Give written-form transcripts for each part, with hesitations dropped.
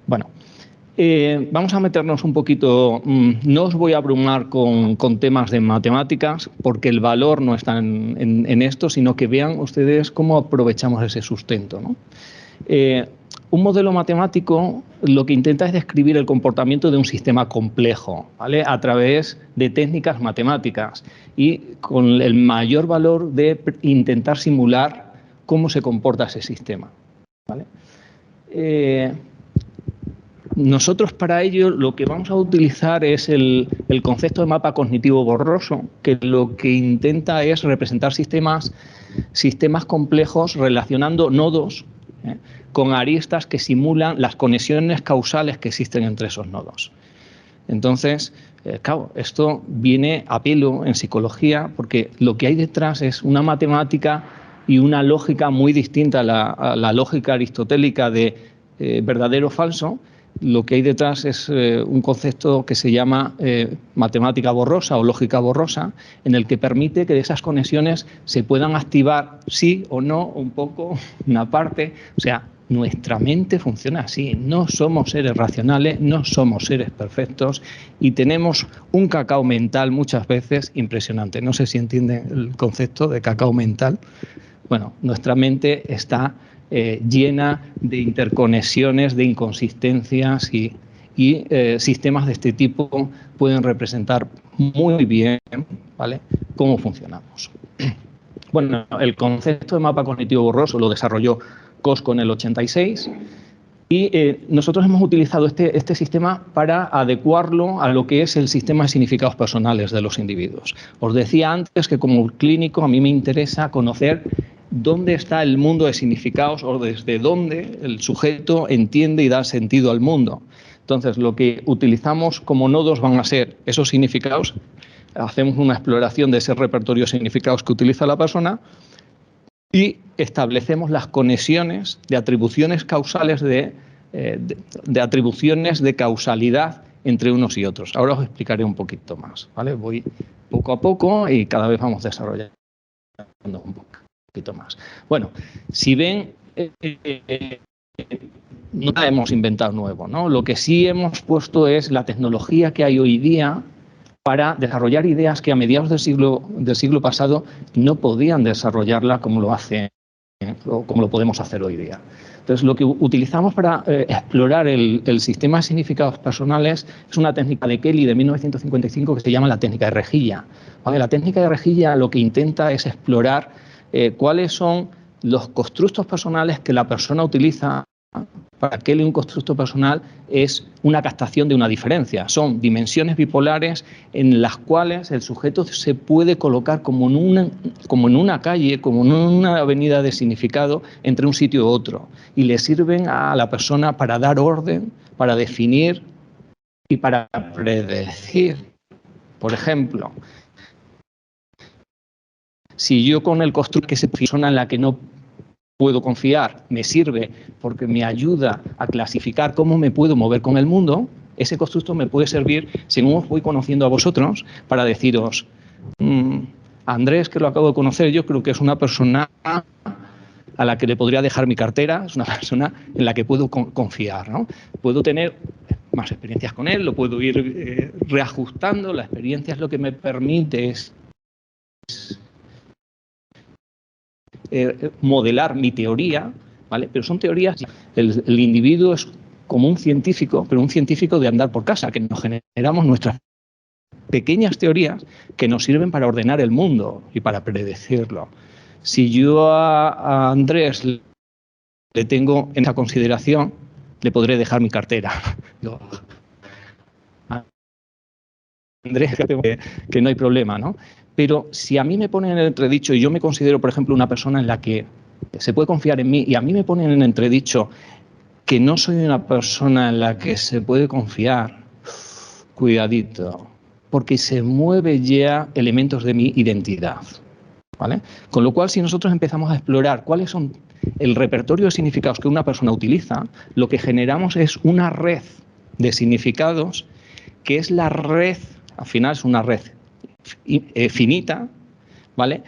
Bueno, vamos a meternos un poquito, no os voy a abrumar con temas de matemáticas, porque el valor no está en esto, sino que vean ustedes cómo aprovechamos ese sustento, ¿no? Un modelo matemático lo que intenta es describir el comportamiento de un sistema complejo, ¿vale? A través de técnicas matemáticas y con el mayor valor de intentar simular cómo se comporta ese sistema, ¿vale? Nosotros para ello lo que vamos a utilizar es el concepto de mapa cognitivo borroso, que lo que intenta es representar sistemas complejos relacionando nodos con aristas que simulan las conexiones causales que existen entre esos nodos. Entonces, claro, esto viene a pelo en psicología porque lo que hay detrás es una matemática y una lógica muy distinta a la lógica aristotélica de verdadero o falso. Lo que hay detrás es un concepto que se llama matemática borrosa o lógica borrosa, en el que permite que de esas conexiones se puedan activar sí o no, un poco, una parte. O sea, nuestra mente funciona así, no somos seres racionales, no somos seres perfectos y tenemos un cacao mental muchas veces impresionante. No sé si entienden el concepto de cacao mental. Bueno, nuestra mente está llena de interconexiones, de inconsistencias y sistemas de este tipo pueden representar muy bien, ¿vale?, cómo funcionamos. Bueno, el concepto de mapa cognitivo borroso lo desarrolló Cosco en el 86 y nosotros hemos utilizado este sistema para adecuarlo a lo que es el sistema de significados personales de los individuos. Os decía antes que como clínico a mí me interesa conocer dónde está el mundo de significados o desde dónde el sujeto entiende y da sentido al mundo. Entonces, lo que utilizamos como nodos van a ser esos significados. Hacemos una exploración de ese repertorio de significados que utiliza la persona y establecemos las conexiones de atribuciones causales de atribuciones de causalidad entre unos y otros. Ahora os explicaré un poquito más, ¿vale? Voy poco a poco y cada vez vamos desarrollando un poquito más. Bueno, si ven, no la hemos inventado nuevo, ¿no? Lo que sí hemos puesto es la tecnología que hay hoy día para desarrollar ideas que a mediados del siglo pasado no podían desarrollarla como lo hacen o como lo podemos hacer hoy día. Entonces, lo que utilizamos para explorar el sistema de significados personales es una técnica de Kelly de 1955 que se llama la técnica de rejilla. ¿Vale? La técnica de rejilla lo que intenta es explorar cuáles son los constructos personales que la persona utiliza. Para Kelly, un constructo personal es una captación de una diferencia. Son dimensiones bipolares en las cuales el sujeto se puede colocar como en una calle, como en una avenida de significado entre un sitio u otro. Y le sirven a la persona para dar orden, para definir y para predecir. Por ejemplo, si yo con el constructo que es persona en la que no puedo confiar, me sirve porque me ayuda a clasificar cómo me puedo mover con el mundo, ese constructo me puede servir, según os voy conociendo a vosotros, para deciros, Andrés, que lo acabo de conocer, yo creo que es una persona a la que le podría dejar mi cartera, es una persona en la que puedo confiar, ¿no? Puedo tener más experiencias con él, lo puedo ir reajustando, la experiencia es lo que me permite modelar mi teoría, ¿vale? Pero son teorías, el individuo es como un científico, pero un científico de andar por casa, que nos generamos nuestras pequeñas teorías que nos sirven para ordenar el mundo y para predecirlo. Si yo a Andrés le tengo en esa consideración, le podré dejar mi cartera. Digo, Andrés, que no hay problema, ¿no? Pero si a mí me ponen en el entredicho y yo me considero, por ejemplo, una persona en la que se puede confiar en mí y a mí me ponen en entredicho que no soy una persona en la que se puede confiar, cuidadito, porque se mueve ya elementos de mi identidad, ¿vale? Con lo cual, si nosotros empezamos a explorar cuáles son el repertorio de significados que una persona utiliza, lo que generamos es una red de significados que es la red, al final es una red finita, ¿vale?,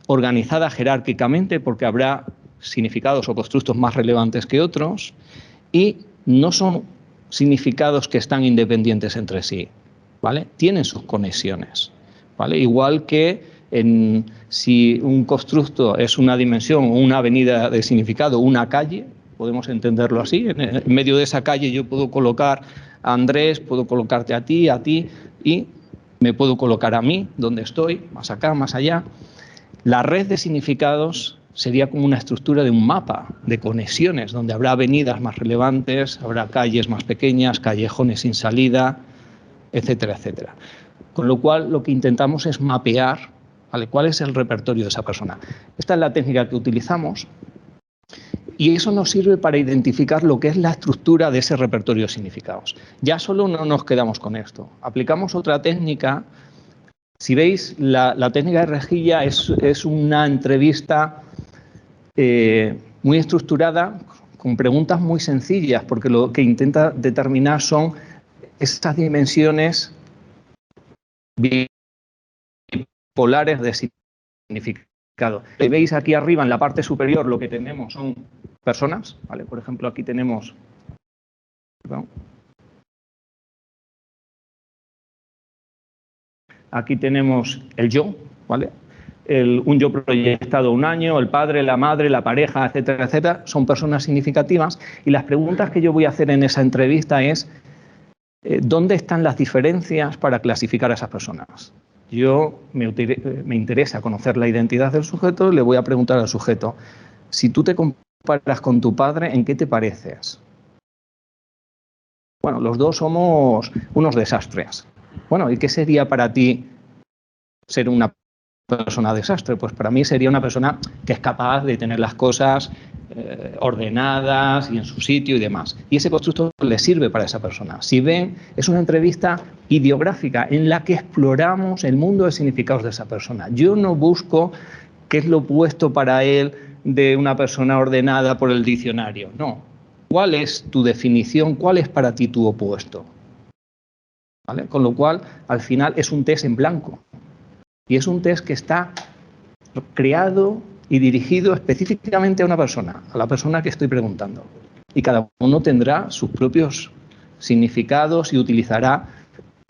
organizada jerárquicamente porque habrá significados o constructos más relevantes que otros y no son significados que están independientes entre sí, ¿vale? Tienen sus conexiones, ¿vale? Igual que si un constructo es una dimensión o una avenida de significado, una calle, podemos entenderlo así, en medio de esa calle yo puedo colocar a Andrés, puedo colocarte a ti y me puedo colocar a mí, donde estoy, más acá, más allá. La red de significados sería como una estructura de un mapa de conexiones, donde habrá avenidas más relevantes, habrá calles más pequeñas, callejones sin salida, etcétera, etcétera. Con lo cual, lo que intentamos es mapear, ¿vale?, cuál es el repertorio de esa persona. Esta es la técnica que utilizamos y eso nos sirve para identificar lo que es la estructura de ese repertorio de significados. Ya solo no nos quedamos con esto. Aplicamos otra técnica. Si veis, la técnica de rejilla es una entrevista muy estructurada, con preguntas muy sencillas, porque lo que intenta determinar son esas dimensiones bipolares de significado. Veis aquí arriba, en la parte superior, lo que tenemos son personas, ¿vale? Por ejemplo, aquí tenemos... Perdón. Aquí tenemos el yo, ¿vale? Un yo proyectado un año, el padre, la madre, la pareja, etcétera, etcétera, son personas significativas. Y las preguntas que yo voy a hacer en esa entrevista es ¿dónde están las diferencias para clasificar a esas personas? Yo me interesa conocer la identidad del sujeto, le voy a preguntar al sujeto, si tú te comparas con tu padre, ¿en qué te pareces? Bueno, los dos somos unos desastres. Bueno, ¿y qué sería para ti ser una persona desastre? Pues para mí sería una persona que es capaz de tener las cosas ordenadas y en su sitio y demás. Y ese constructo le sirve para esa persona. Si ven, es una entrevista ideográfica en la que exploramos el mundo de significados de esa persona. Yo no busco qué es lo opuesto para él de una persona ordenada por el diccionario. No. ¿Cuál es tu definición? ¿Cuál es para ti tu opuesto? ¿Vale? Con lo cual, al final, es un test en blanco. Y es un test que está creado y dirigido específicamente a una persona, a la persona que estoy preguntando. Y cada uno tendrá sus propios significados y utilizará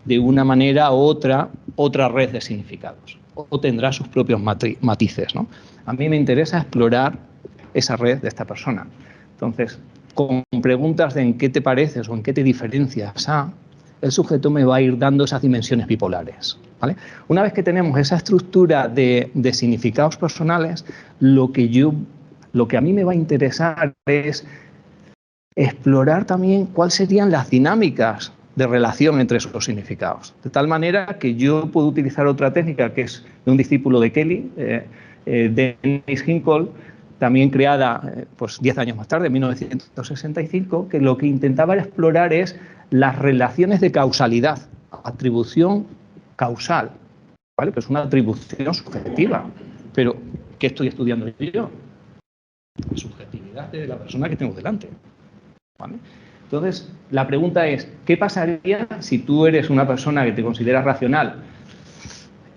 de una manera u otra red de significados. O tendrá sus propios matices, ¿no? A mí me interesa explorar esa red de esta persona. Entonces, con preguntas de en qué te pareces o en qué te diferencias el sujeto me va a ir dando esas dimensiones bipolares, ¿vale? Una vez que tenemos esa estructura de significados personales, lo que a mí me va a interesar es explorar también cuáles serían las dinámicas de relación entre esos significados. De tal manera que yo puedo utilizar otra técnica que es de un discípulo de Kelly, Dennis Hinkle, también creada pues 10 años más tarde, en 1965, que lo que intentaba explorar es las relaciones de causalidad, atribución causal, ¿vale? Pues una atribución subjetiva. Pero, ¿qué estoy estudiando yo? La subjetividad de la persona que tengo delante, ¿vale? Entonces, la pregunta es, ¿qué pasaría si tú eres una persona que te consideras racional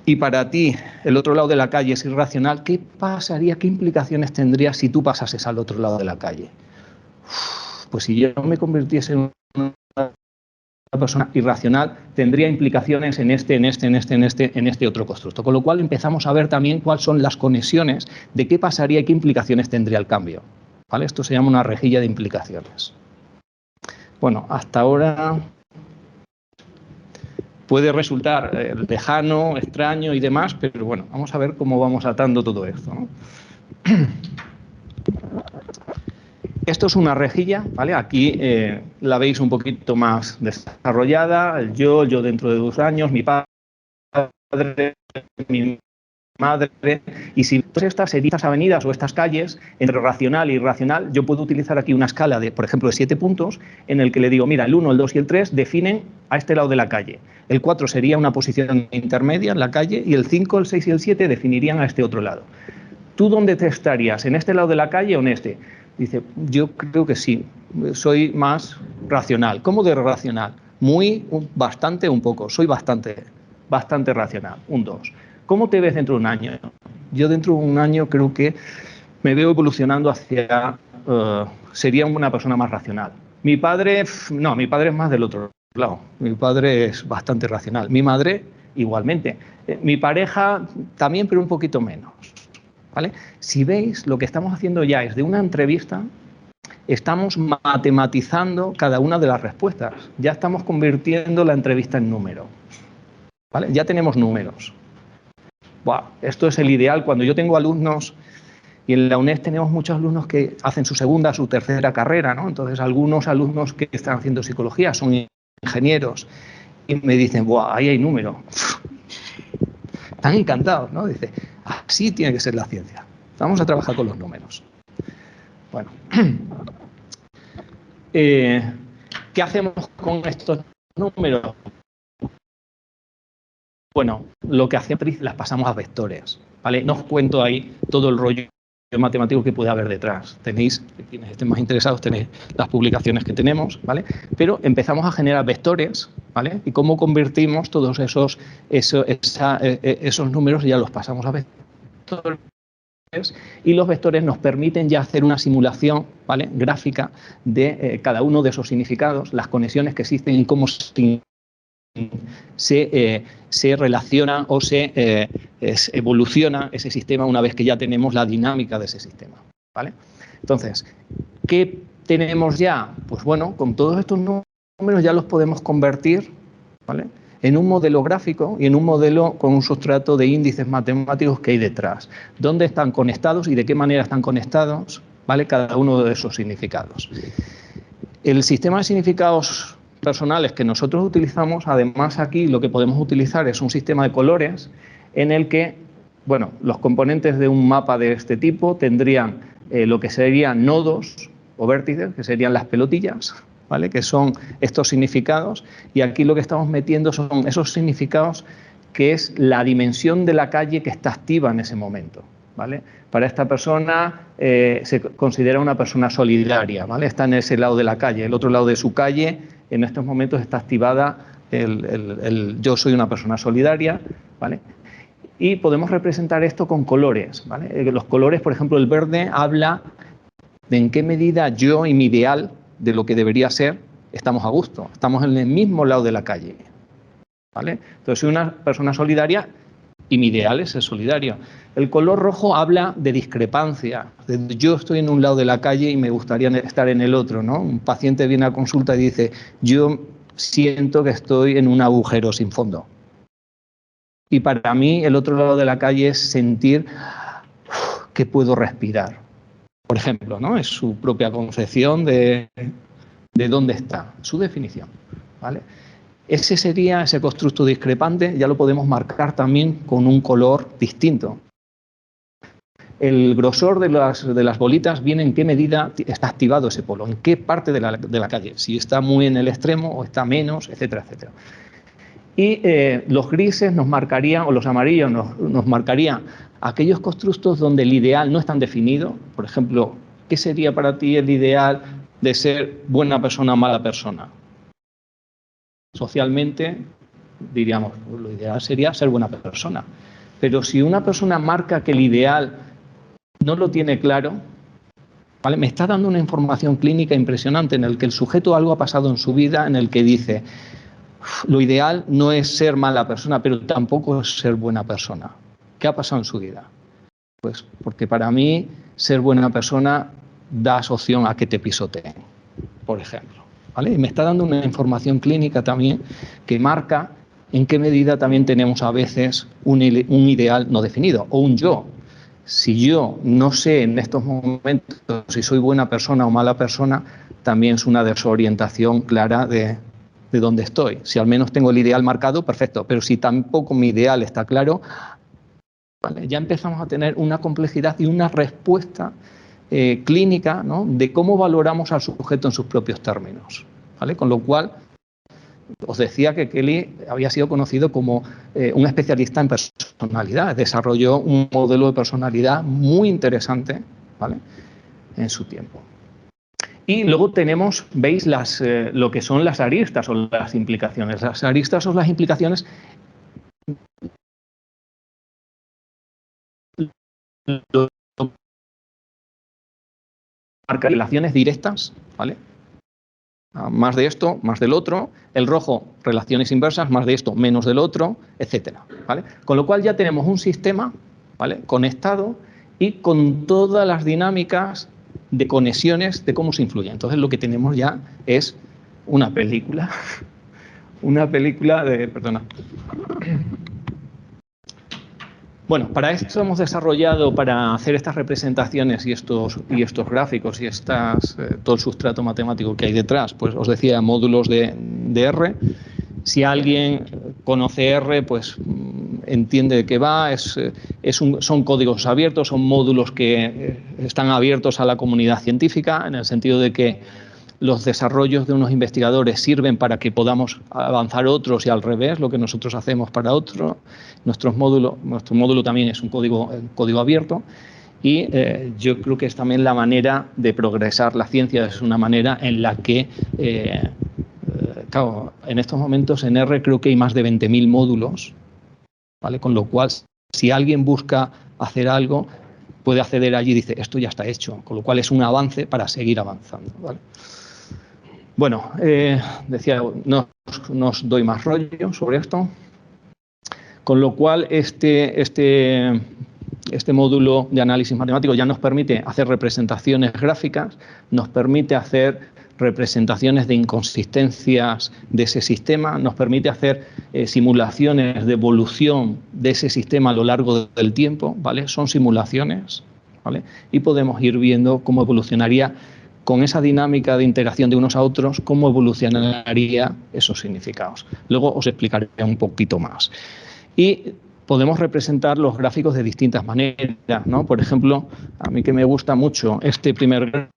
y para ti el otro lado de la calle es irracional? ¿Qué pasaría, qué implicaciones tendría si tú pasases al otro lado de la calle? Pues si yo me convirtiese en una persona irracional, tendría implicaciones en este otro constructo. Con lo cual empezamos a ver también cuáles son las conexiones de qué pasaría y qué implicaciones tendría el cambio, ¿vale? Esto se llama una rejilla de implicaciones. Bueno, hasta ahora puede resultar lejano, extraño y demás, pero bueno, vamos a ver cómo vamos atando todo esto, ¿no? Esto es una rejilla, ¿vale? Aquí la veis un poquito más desarrollada, el yo dentro de 2 años, mi padre, mi madre, y si estas avenidas o estas calles, entre racional e irracional, yo puedo utilizar aquí una escala de, por ejemplo, de 7 puntos, en el que le digo, mira, el 1, el 2 y el 3 definen a este lado de la calle. El 4 sería una posición intermedia en la calle y el 5, el 6 y el 7 definirían a este otro lado. ¿Tú dónde te estarías? ¿En este lado de la calle o en este? Dice, yo creo que sí, soy más racional. ¿Cómo de racional? Muy, bastante, un poco. Soy bastante racional, un 2. ¿Cómo te ves dentro de un año? Yo dentro de un año creo que me veo evolucionando hacia... sería una persona más racional. Mi padre, no, mi padre es más del otro lado. Mi padre es bastante racional. Mi madre, igualmente. Mi pareja también, pero un poquito menos. ¿Vale? Si veis, lo que estamos haciendo ya es de una entrevista, estamos matematizando cada una de las respuestas. Ya estamos convirtiendo la entrevista en número. ¿Vale? Ya tenemos números. Wow, esto es el ideal. Cuando yo tengo alumnos, y en la UNED tenemos muchos alumnos que hacen su segunda, su tercera carrera, ¿no? Entonces, algunos alumnos que están haciendo psicología son ingenieros y me dicen, ¡buah, ahí hay número! Están encantados, ¿no? Dice, así tiene que ser la ciencia. Vamos a trabajar con los números. Bueno, ¿qué hacemos con estos números? Bueno, lo que hacemos es las pasamos a vectores, ¿vale? No os cuento ahí todo el rollo matemático que puede haber detrás. Tenéis, quienes estén más interesados, tenéis las publicaciones que tenemos, ¿vale? Pero empezamos a generar vectores, ¿vale? Y cómo convertimos todos esos números, ya los pasamos a vectores, y los vectores nos permiten ya hacer una simulación, ¿vale?, gráfica de cada uno de esos significados, las conexiones que existen y cómo se relaciona o se evoluciona ese sistema una vez que ya tenemos la dinámica de ese sistema, ¿vale? Entonces, ¿qué tenemos ya? Pues bueno, con todos estos números ya los podemos convertir, ¿vale?, en un modelo gráfico y en un modelo con un sustrato de índices matemáticos que hay detrás. ¿Dónde están conectados y de qué manera están conectados, ¿vale?, cada uno de esos significados? El sistema de significados personales que nosotros utilizamos, además aquí lo que podemos utilizar es un sistema de colores en el que, bueno, los componentes de un mapa de este tipo tendrían lo que serían nodos o vértices, que serían las pelotillas, ¿vale?, que son estos significados, y aquí lo que estamos metiendo son esos significados que es la dimensión de la calle que está activa en ese momento, ¿vale? Para esta persona se considera una persona solidaria, ¿vale? Está en ese lado de la calle. El otro lado de su calle, en estos momentos está activada el yo soy una persona solidaria, ¿vale? Y podemos representar esto con colores, ¿vale? Los colores, por ejemplo, el verde habla de en qué medida yo y mi ideal de lo que debería ser estamos a gusto, estamos en el mismo lado de la calle, ¿vale? Entonces, soy una persona solidaria y mi ideal es ser solidario. El color rojo habla de discrepancia, de yo estoy en un lado de la calle y me gustaría estar en el otro, ¿no? Un paciente viene a consulta y dice, yo siento que estoy en un agujero sin fondo. Y para mí el otro lado de la calle es sentir que puedo respirar. Por ejemplo, ¿no? Es su propia concepción de dónde está, su definición, ¿vale? Ese sería ese constructo discrepante, ya lo podemos marcar también con un color distinto. El grosor de las bolitas viene en qué medida está activado ese polo, en qué parte de la calle, si está muy en el extremo o está menos, etcétera, etcétera. Y los grises nos marcarían, o los amarillos nos marcarían aquellos constructos donde el ideal no es tan definido. Por ejemplo, ¿qué sería para ti el ideal de ser buena persona o mala persona? Socialmente, diríamos, lo ideal sería ser buena persona. Pero si una persona marca que el ideal no lo tiene claro, ¿vale?, me está dando una información clínica impresionante en el que el sujeto algo ha pasado en su vida en el que dice, lo ideal no es ser mala persona, pero tampoco es ser buena persona. ¿Qué ha pasado en su vida? Pues porque para mí ser buena persona da opción a que te pisoteen, por ejemplo, ¿vale? Y me está dando una información clínica también que marca en qué medida también tenemos a veces un ideal no definido o un yo. Si yo no sé en estos momentos si soy buena persona o mala persona, también es una desorientación clara de dónde estoy. Si al menos tengo el ideal marcado, perfecto, pero si tampoco mi ideal está claro, ¿vale?, ya empezamos a tener una complejidad y una respuesta clínica, ¿no?, de cómo valoramos al sujeto en sus propios términos, ¿vale? Con lo cual, os decía que Kelly había sido conocido como un especialista en personalidad, desarrolló un modelo de personalidad muy interesante, ¿vale?, en su tiempo. Y luego tenemos, veis, lo que son las aristas o las implicaciones. Las aristas o las implicaciones marcan relaciones directas, ¿vale?, Más de esto, más del otro. El rojo, relaciones inversas, más de esto, menos del otro, etcétera, ¿vale? Con lo cual ya tenemos un sistema, ¿vale?, conectado y con todas las dinámicas de conexiones de cómo se influye. Entonces lo que tenemos ya es una película, perdona. Bueno, para esto hemos desarrollado, para hacer estas representaciones y estos gráficos y todo el sustrato matemático que hay detrás, pues os decía, módulos de R. Si alguien conoce R, pues entiende de qué va, son códigos abiertos, son módulos que están abiertos a la comunidad científica, en el sentido de que los desarrollos de unos investigadores sirven para que podamos avanzar otros y al revés, lo que nosotros hacemos para otro. Nuestro módulo también es un código abierto y yo creo que es también la manera de progresar la ciencia, es una manera en la que, claro, en estos momentos en R creo que hay más de 20.000 módulos, ¿vale? Con lo cual, si alguien busca hacer algo, puede acceder allí y dice, esto ya está hecho, con lo cual es un avance para seguir avanzando, ¿vale? Bueno, decía, no os doy más rollo sobre esto, con lo cual este módulo de análisis matemático ya nos permite hacer representaciones gráficas, nos permite hacer representaciones de inconsistencias de ese sistema, nos permite hacer simulaciones de evolución de ese sistema a lo largo del tiempo, ¿vale? Son simulaciones, ¿vale? Y podemos ir viendo cómo evolucionaría con esa dinámica de interacción de unos a otros, cómo evolucionaría esos significados. Luego os explicaré un poquito más. Y podemos representar los gráficos de distintas maneras, ¿no? Por ejemplo, a mí que me gusta mucho este primer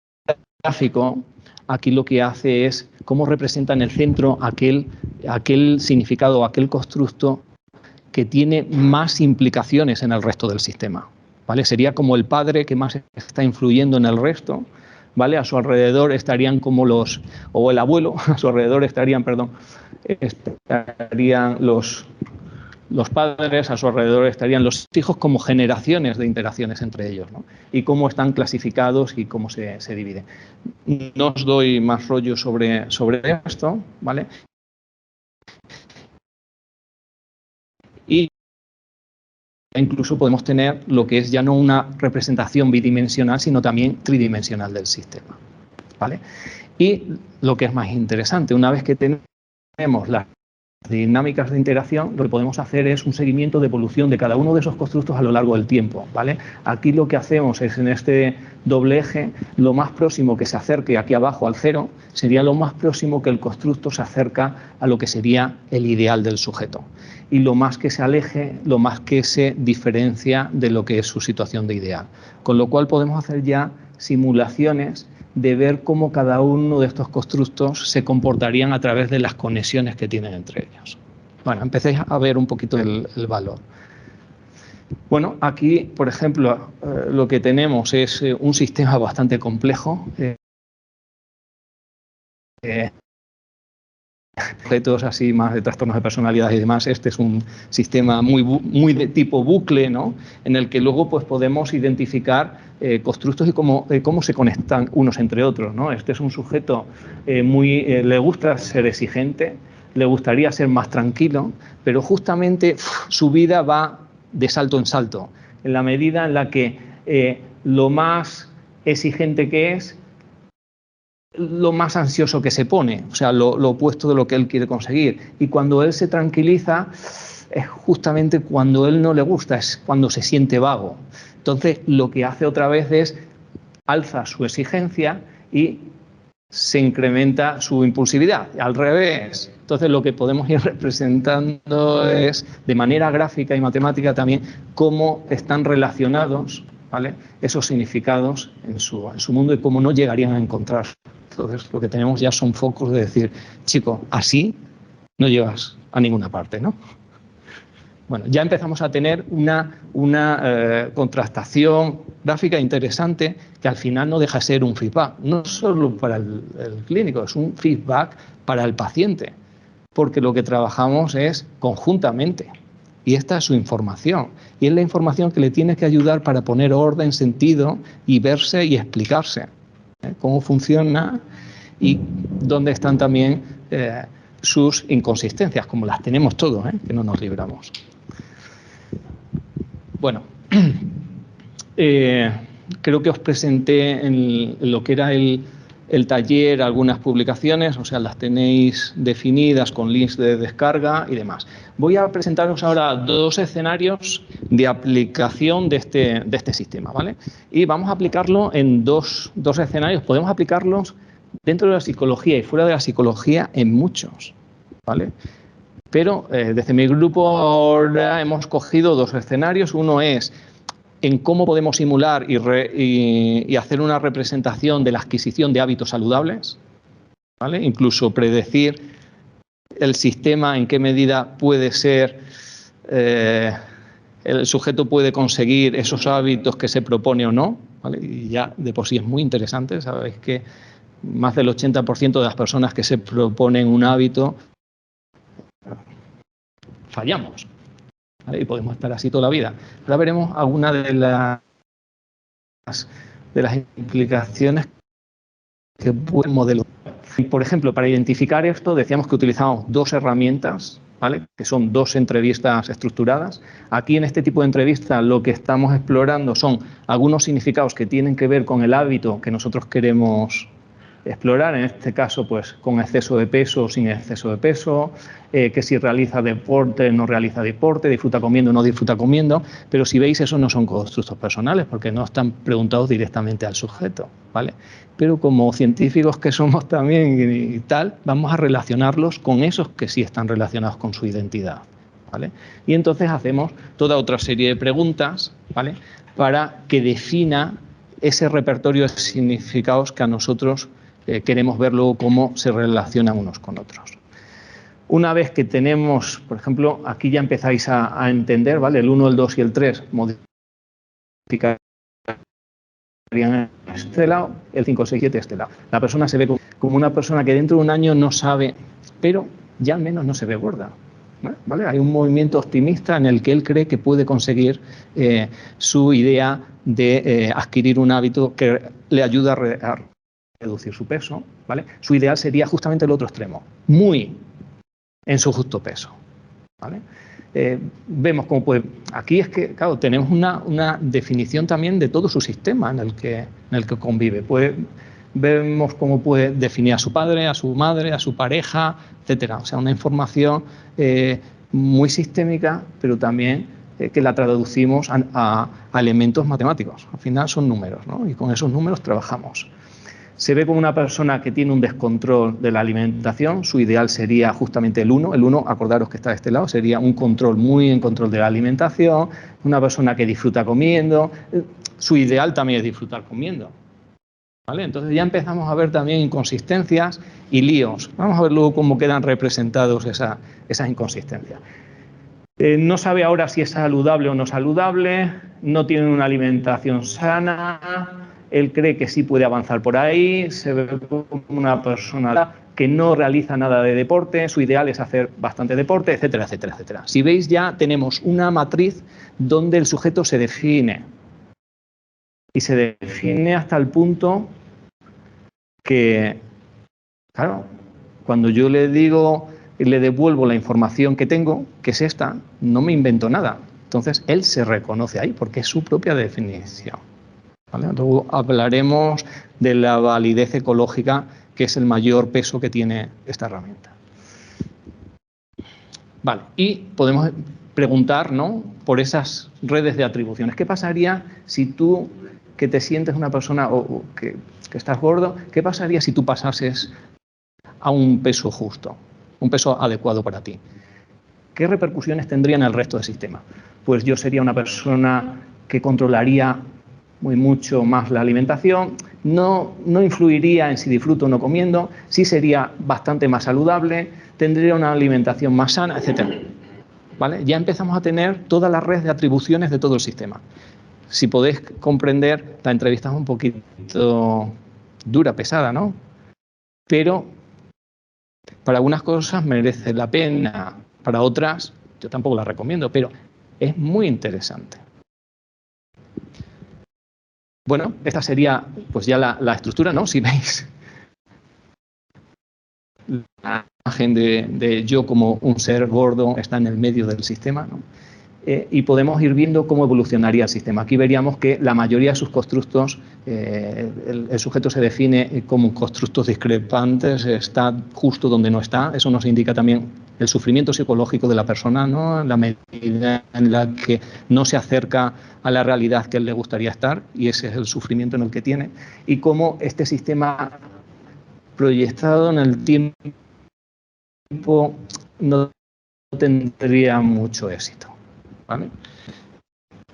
gráfico, aquí lo que hace es cómo representa en el centro aquel significado, aquel constructo que tiene más implicaciones en el resto del sistema, ¿vale? Sería como el padre que más está influyendo en el resto, ¿vale? A su alrededor estarían como o el abuelo, a su alrededor estarían los padres, a su alrededor estarían los hijos, como generaciones de interacciones entre ellos, ¿no? Y cómo están clasificados y cómo se dividen. No os doy más rollo sobre esto, ¿vale? Y incluso podemos tener lo que es ya no una representación bidimensional, sino también tridimensional del sistema, ¿vale? Y lo que es más interesante, una vez que tenemos las dinámicas de interacción, lo que podemos hacer es un seguimiento de evolución de cada uno de esos constructos a lo largo del tiempo, ¿vale? Aquí lo que hacemos es, en este doble eje, lo más próximo que se acerque aquí abajo al cero sería lo más próximo que el constructo se acerca a lo que sería el ideal del sujeto. Y lo más que se aleje, lo más que se diferencia de lo que es su situación de ideal. Con lo cual podemos hacer ya simulaciones de ver cómo cada uno de estos constructos se comportarían a través de las conexiones que tienen entre ellos. Bueno, empecéis a ver un poquito el valor. Bueno, aquí, por ejemplo, lo que tenemos es un sistema bastante complejo. Objetos así más de trastornos de personalidad y demás. Este es un sistema muy de tipo bucle, ¿no? En el que luego pues podemos identificar constructos y cómo se conectan unos entre otros, ¿no? Este es un sujeto le gusta ser exigente, le gustaría ser más tranquilo, pero justamente su vida va de salto en salto, en la medida en la que lo más exigente que es, lo más ansioso que se pone, o sea, lo opuesto de lo que él quiere conseguir. Y cuando él se tranquiliza, es justamente cuando él no le gusta, es cuando se siente vago. Entonces, lo que hace otra vez es alza su exigencia y se incrementa su impulsividad. Al revés. Entonces, lo que podemos ir representando es, de manera gráfica y matemática también, cómo están relacionados, ¿vale?, esos significados en su mundo y cómo no llegarían a encontrarse. Entonces, lo que tenemos ya son focos de decir, chico, así no llegas a ninguna parte, ¿no? Bueno, ya empezamos a tener una contrastación gráfica interesante que al final no deja de ser un feedback, no solo para el clínico, es un feedback para el paciente, porque lo que trabajamos es conjuntamente. Y esta es su información. Y es la información que le tiene que ayudar para poner orden, sentido y verse y explicarse cómo funciona y dónde están también sus inconsistencias, como las tenemos todos, que no nos libramos. Bueno, creo que os presenté en lo que era el taller algunas publicaciones, o sea, las tenéis definidas con links de descarga y demás. Voy a presentaros ahora dos escenarios de aplicación de este sistema, ¿vale? Y vamos a aplicarlo en dos escenarios. Podemos aplicarlos dentro de la psicología y fuera de la psicología en muchos, ¿vale? Pero desde mi grupo ahora hemos cogido dos escenarios. Uno es en cómo podemos simular y hacer una representación de la adquisición de hábitos saludables, ¿vale? Incluso predecir el sistema, en qué medida puede ser, el sujeto puede conseguir esos hábitos que se propone o no, ¿vale? Y ya de por sí es muy interesante, sabéis que más del 80% de las personas que se proponen un hábito fallamos, ¿vale? Y podemos estar así toda la vida. Ahora veremos algunas de las implicaciones que puede el modelo. Por ejemplo, para identificar esto decíamos que utilizamos dos herramientas, ¿vale? Que son dos entrevistas estructuradas. Aquí en este tipo de entrevistas lo que estamos explorando son algunos significados que tienen que ver con el hábito que nosotros queremos explorar, en este caso pues con exceso de peso o sin exceso de peso, que si realiza deporte, no realiza deporte, disfruta comiendo, no disfruta comiendo, pero si veis eso no son constructos personales porque no están preguntados directamente al sujeto, ¿vale? Pero como científicos que somos también y tal, vamos a relacionarlos con esos que sí están relacionados con su identidad, ¿vale? Y entonces hacemos toda otra serie de preguntas, ¿vale? Para que defina ese repertorio de significados que a nosotros queremos ver luego cómo se relacionan unos con otros. Una vez que tenemos, por ejemplo, aquí ya empezáis a entender, ¿vale? El 1, el 2 y el 3 modificarían este lado, el 5, 6, 7 este lado. La persona se ve como una persona que dentro de un año no sabe, pero ya al menos no se ve gorda, ¿vale? Hay un movimiento optimista en el que él cree que puede conseguir su idea de adquirir un hábito que le ayuda a reducir su peso, ¿vale? Su ideal sería justamente el otro extremo, muy en su justo peso, ¿vale? Vemos cómo puede... Aquí es que, claro, tenemos una definición también de todo su sistema en el que convive. Vemos cómo puede definir a su padre, a su madre, a su pareja, etcétera. O sea, una información muy sistémica, pero también que la traducimos a elementos matemáticos. Al final son números, ¿no? Y con esos números trabajamos. Se ve como una persona que tiene un descontrol de la alimentación. Su ideal sería justamente el 1. El 1, acordaros que está de este lado, sería un control muy en control de la alimentación. Una persona que disfruta comiendo. Su ideal también es disfrutar comiendo, ¿vale? Entonces ya empezamos a ver también inconsistencias y líos. Vamos a ver luego cómo quedan representados esas inconsistencias. No sabe ahora si es saludable o no saludable. No tiene una alimentación sana. Él cree que sí puede avanzar por ahí, se ve como una persona que no realiza nada de deporte, su ideal es hacer bastante deporte, etcétera, etcétera, etcétera. Si veis ya tenemos una matriz donde el sujeto se define. Y se define hasta el punto que, claro, cuando yo le digo y le devuelvo la información que tengo, que es esta, no me invento nada. Entonces él se reconoce ahí porque es su propia definición, ¿vale? Luego hablaremos de la validez ecológica, que es el mayor peso que tiene esta herramienta. Vale, y podemos preguntar, ¿no?, por esas redes de atribuciones. ¿Qué pasaría si tú, que te sientes una persona o que estás gordo, qué pasaría si tú pasases a un peso justo, un peso adecuado para ti? ¿Qué repercusiones tendría en el resto del sistema? Pues yo sería una persona que controlaría mucho más la alimentación, no influiría en si disfruto o no comiendo, sí sería bastante más saludable, tendría una alimentación más sana, etcétera, ¿vale? Ya empezamos a tener toda la red de atribuciones de todo el sistema. Si podéis comprender, la entrevista es un poquito dura, pesada, ¿no? Pero para algunas cosas merece la pena, para otras yo tampoco la recomiendo, pero es muy interesante. Bueno, esta sería pues ya la estructura, ¿no? Si veis la imagen de yo como un ser gordo está en el medio del sistema, ¿no? Y podemos ir viendo cómo evolucionaría el sistema. Aquí veríamos que la mayoría de sus constructos, el sujeto se define como constructos discrepantes, está justo donde no está. Eso nos indica también el sufrimiento psicológico de la persona, ¿no? La medida en la que no se acerca a la realidad que él le gustaría estar, y ese es el sufrimiento en el que tiene, y cómo este sistema proyectado en el tiempo no tendría mucho éxito, ¿vale?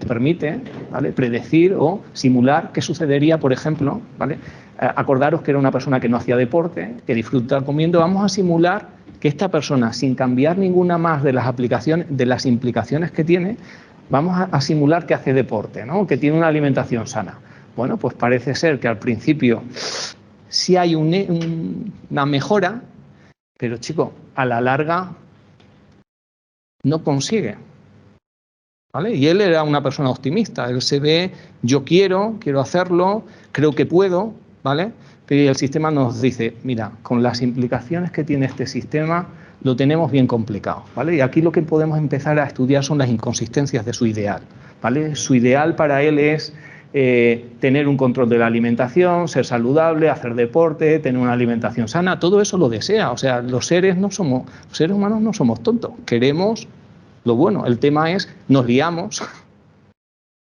Permite, ¿vale?, predecir o simular qué sucedería, por ejemplo, ¿vale? Acordaros que era una persona que no hacía deporte, que disfruta comiendo. Vamos a simular que esta persona, sin cambiar ninguna más de las aplicaciones, de las implicaciones que tiene, vamos a simular que hace deporte, ¿no?, que tiene una alimentación sana. Bueno, pues parece ser que al principio sí hay una mejora, pero, chico, a la larga no consigue, ¿vale? Y él era una persona optimista. Él se ve, yo quiero hacerlo, creo que puedo, ¿vale? Pero el sistema nos dice, mira, con las implicaciones que tiene este sistema, lo tenemos bien complicado, ¿vale? Y aquí lo que podemos empezar a estudiar son las inconsistencias de su ideal, ¿vale? Su ideal para él es tener un control de la alimentación, ser saludable, hacer deporte, tener una alimentación sana. Todo eso lo desea. O sea, los seres humanos no somos tontos. Queremos lo bueno. El tema es, nos liamos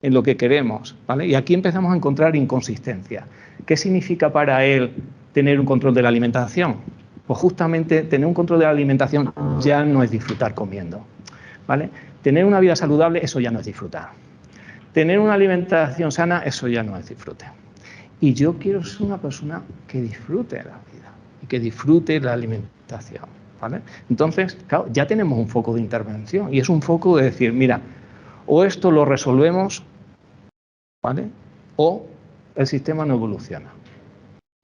en lo que queremos, ¿vale? Y aquí empezamos a encontrar inconsistencia. ¿Qué significa para él tener un control de la alimentación? Pues justamente tener un control de la alimentación ya no es disfrutar comiendo, ¿vale? Tener una vida saludable, eso ya no es disfrutar. Tener una alimentación sana, eso ya no es disfrute. Y yo quiero ser una persona que disfrute la vida y que disfrute la alimentación, ¿vale? Entonces, claro, ya tenemos un foco de intervención, y es un foco de decir, mira, o esto lo resolvemos, ¿vale?, o el sistema no evoluciona,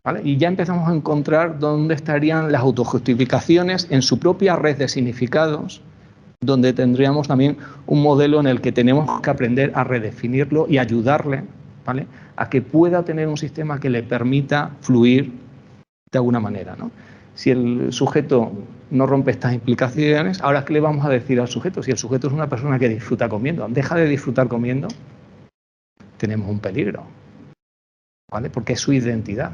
¿vale? Y ya empezamos a encontrar dónde estarían las autojustificaciones en su propia red de significados, donde tendríamos también un modelo en el que tenemos que aprender a redefinirlo y ayudarle, ¿vale?, a que pueda tener un sistema que le permita fluir de alguna manera, ¿no? Si el sujeto no rompe estas implicaciones, ahora, ¿qué le vamos a decir al sujeto? Si el sujeto es una persona que disfruta comiendo, deja de disfrutar comiendo, tenemos un peligro, ¿vale?, porque es su identidad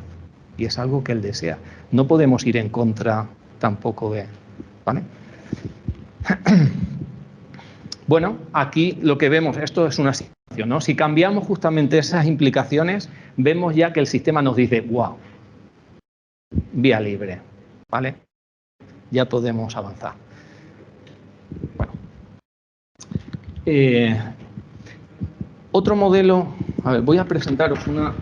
y es algo que él desea. No podemos ir en contra tampoco de, ¿vale? Bueno, aquí lo que vemos, esto es una situación, ¿no? Si cambiamos justamente esas implicaciones, vemos ya que el sistema nos dice, wow, vía libre, ¿vale? Ya podemos avanzar. Bueno. Otro modelo, a ver, voy a presentaros una...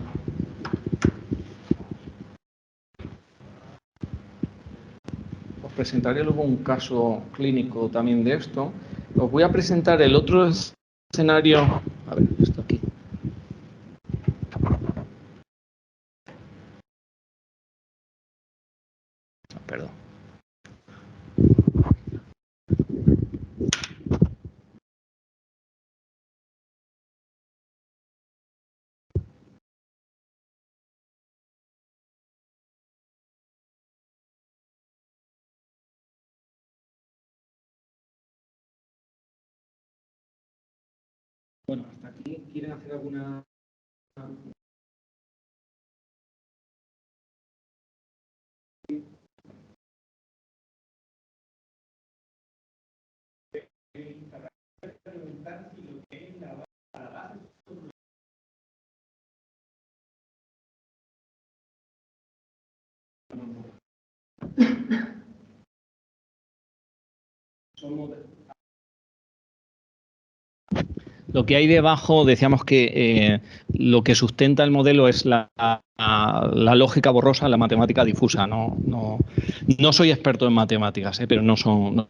Os presentaré luego un caso clínico también de esto. Os voy a presentar el otro escenario. A ver, esto aquí. Perdón. Bueno, hasta aquí. ¿Quieren hacer alguna...? Lo que hay debajo, decíamos que lo que sustenta el modelo es la lógica borrosa, la matemática difusa. No soy experto en matemáticas, pero no son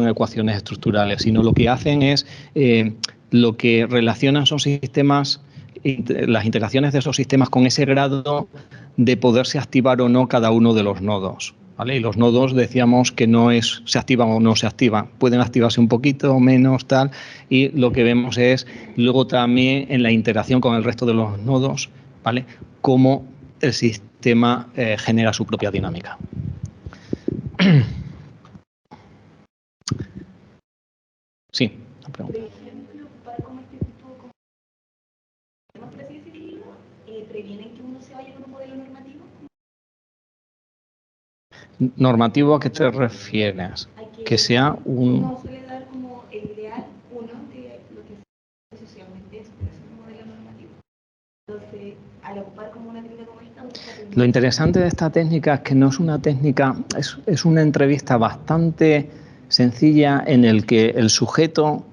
ecuaciones estructurales, sino lo que hacen es, lo que relacionan son sistemas, las interacciones de esos sistemas con ese grado de poderse activar o no cada uno de los nodos, ¿vale? Y los nodos decíamos que no es se activan o no se activan, pueden activarse un poquito o menos, tal, y lo que vemos es luego también en la interacción con el resto de los nodos, ¿vale?, cómo el sistema genera su propia dinámica. Sí, la pregunta. Por ejemplo, ocupar como este tipo de por así decirlo, previenen que uno se vaya con un modelo normativo. ¿Normativo a qué te refieres? Que sea un... Uno suele dar como el ideal, uno, de lo que socialmente es un modelo normativo. Entonces, al ocupar como una técnica como esta... Lo interesante de esta técnica es que no es una técnica, es una entrevista bastante sencilla en el que el sujeto,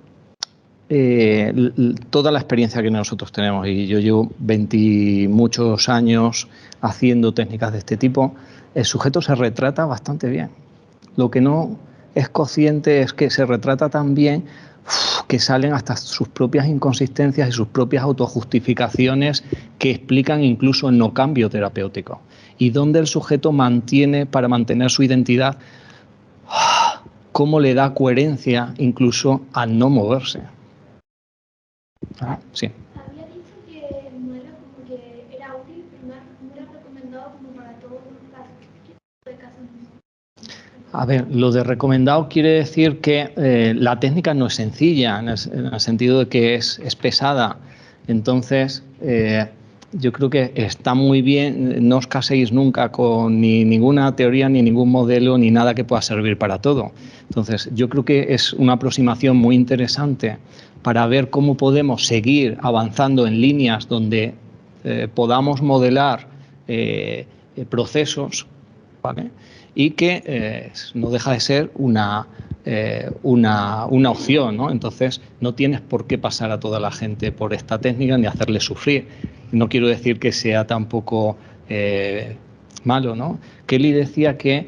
toda la experiencia que nosotros tenemos, y yo llevo 20 muchos años haciendo técnicas de este tipo, el sujeto se retrata bastante bien. Lo que no es consciente es que se retrata tan bien que salen hasta sus propias inconsistencias y sus propias autojustificaciones que explican incluso el no cambio terapéutico. Y donde el sujeto mantiene, para mantener su identidad, cómo le da coherencia incluso al no moverse. Sí. Había dicho que no era como que era útil, pero no era recomendado como para todos los casos. A ver, lo de recomendado quiere decir que la técnica no es sencilla, en el sentido de que es pesada. Entonces, yo creo que está muy bien, no os caséis nunca con ni ninguna teoría, ni ningún modelo, ni nada que pueda servir para todo. Entonces, yo creo que es una aproximación muy interesante para ver cómo podemos seguir avanzando en líneas donde podamos modelar procesos, ¿vale? Y que no deja de ser una opción, ¿no? Entonces, no tienes por qué pasar a toda la gente por esta técnica ni hacerle sufrir. No quiero decir que sea tampoco malo, ¿no? Kelly decía que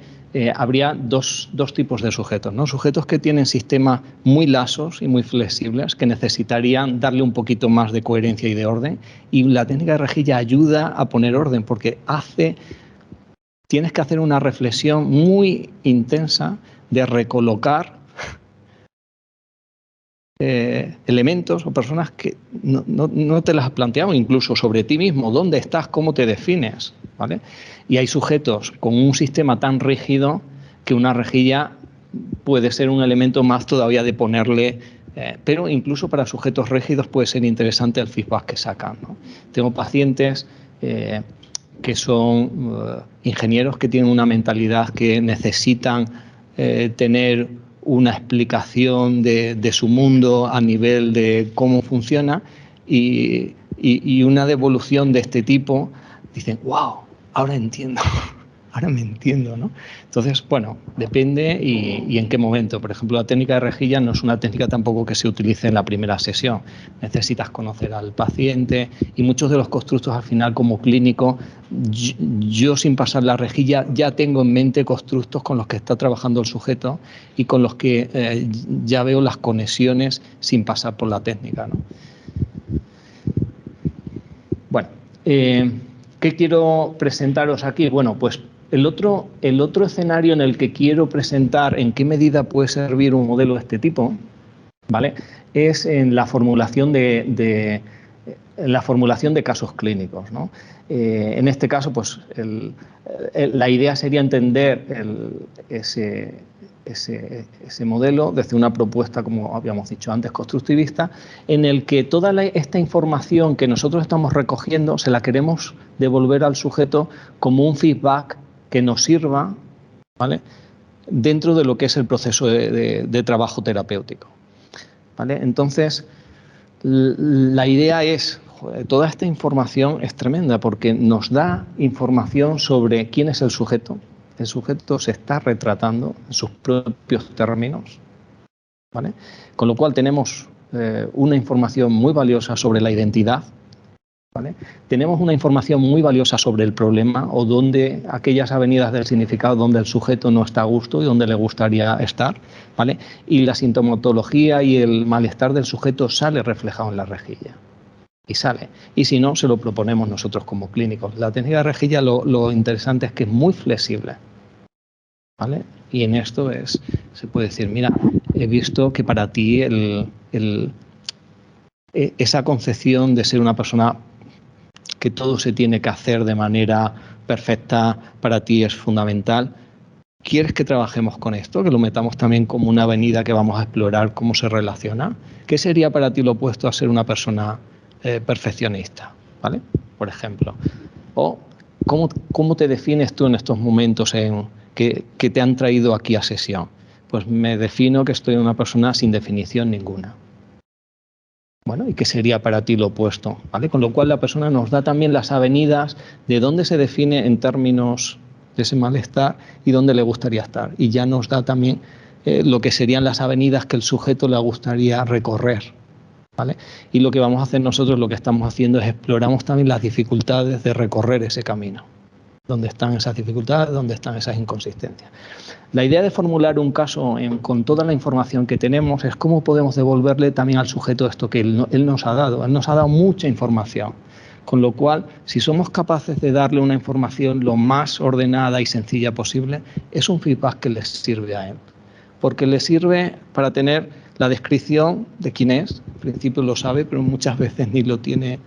habría dos tipos de sujetos, ¿no? Sujetos que tienen sistemas muy lasos y muy flexibles, que necesitarían darle un poquito más de coherencia y de orden, y la técnica de rejilla ayuda a poner orden, porque tienes que hacer una reflexión muy intensa de recolocar elementos o personas que no te las has planteado, incluso sobre ti mismo, dónde estás, cómo te defines, ¿vale? Y hay sujetos con un sistema tan rígido que una rejilla puede ser un elemento más todavía de ponerle, pero incluso para sujetos rígidos puede ser interesante el feedback que sacan, ¿no? Tengo pacientes que son ingenieros que tienen una mentalidad que necesitan tener una explicación de su mundo a nivel de cómo funciona y una devolución de este tipo, dicen, wow, ahora entiendo, ahora me entiendo, ¿no? Entonces, bueno, depende y en qué momento. Por ejemplo, la técnica de rejilla no es una técnica tampoco que se utilice en la primera sesión. Necesitas conocer al paciente y muchos de los constructos al final como clínico, yo sin pasar la rejilla ya tengo en mente constructos con los que está trabajando el sujeto y con los que ya veo las conexiones sin pasar por la técnica, ¿no? Bueno, ¿qué quiero presentaros aquí? Bueno, pues el otro escenario en el que quiero presentar en qué medida puede servir un modelo de este tipo, ¿vale? Es en la formulación de casos clínicos, ¿no? En este caso, pues la idea sería entender ese modelo desde una propuesta, como habíamos dicho antes, constructivista, en el que toda esta información que nosotros estamos recogiendo se la queremos devolver al sujeto como un feedback que nos sirva, ¿vale?, dentro de lo que es el proceso de trabajo terapéutico, ¿vale? Entonces, la idea es, toda esta información es tremenda porque nos da información sobre quién es el sujeto. El sujeto se está retratando en sus propios términos, ¿vale? Con lo cual tenemos una información muy valiosa sobre la identidad, ¿vale? Tenemos una información muy valiosa sobre el problema o donde aquellas avenidas del significado donde el sujeto no está a gusto y donde le gustaría estar, ¿vale? Y la sintomatología y el malestar del sujeto sale reflejado en la rejilla. Y sale. Y si no, se lo proponemos nosotros como clínicos. La técnica de rejilla lo interesante es que es muy flexible, ¿vale? Y en esto se puede decir, mira, he visto que para ti esa concepción de ser una persona que todo se tiene que hacer de manera perfecta para ti es fundamental. ¿quieres que trabajemos con esto? Que lo metamos también como una avenida que vamos a explorar cómo se relaciona. ¿Qué sería para ti lo opuesto a ser una persona perfeccionista? ¿Vale? Por ejemplo. O ¿cómo te defines tú en estos momentos que te han traído aquí a sesión? Pues me defino que estoy una persona sin definición ninguna. Bueno, ¿y qué sería para ti lo opuesto? ¿Vale? Con lo cual la persona nos da también las avenidas de dónde se define en términos de ese malestar y dónde le gustaría estar. Y ya nos da también lo que serían las avenidas que el sujeto le gustaría recorrer. ¿Vale? Y lo que vamos a hacer nosotros, lo que estamos haciendo es exploramos también las dificultades de recorrer ese camino. ¿Dónde están esas dificultades? ¿Dónde están esas inconsistencias? La idea de formular un caso con toda la información que tenemos es cómo podemos devolverle también al sujeto esto que él nos ha dado. Él nos ha dado mucha información. Con lo cual, si somos capaces de darle una información lo más ordenada y sencilla posible, es un feedback que les sirve a él. Porque le sirve para tener la descripción de quién es. En principio lo sabe, pero muchas veces ni lo tiene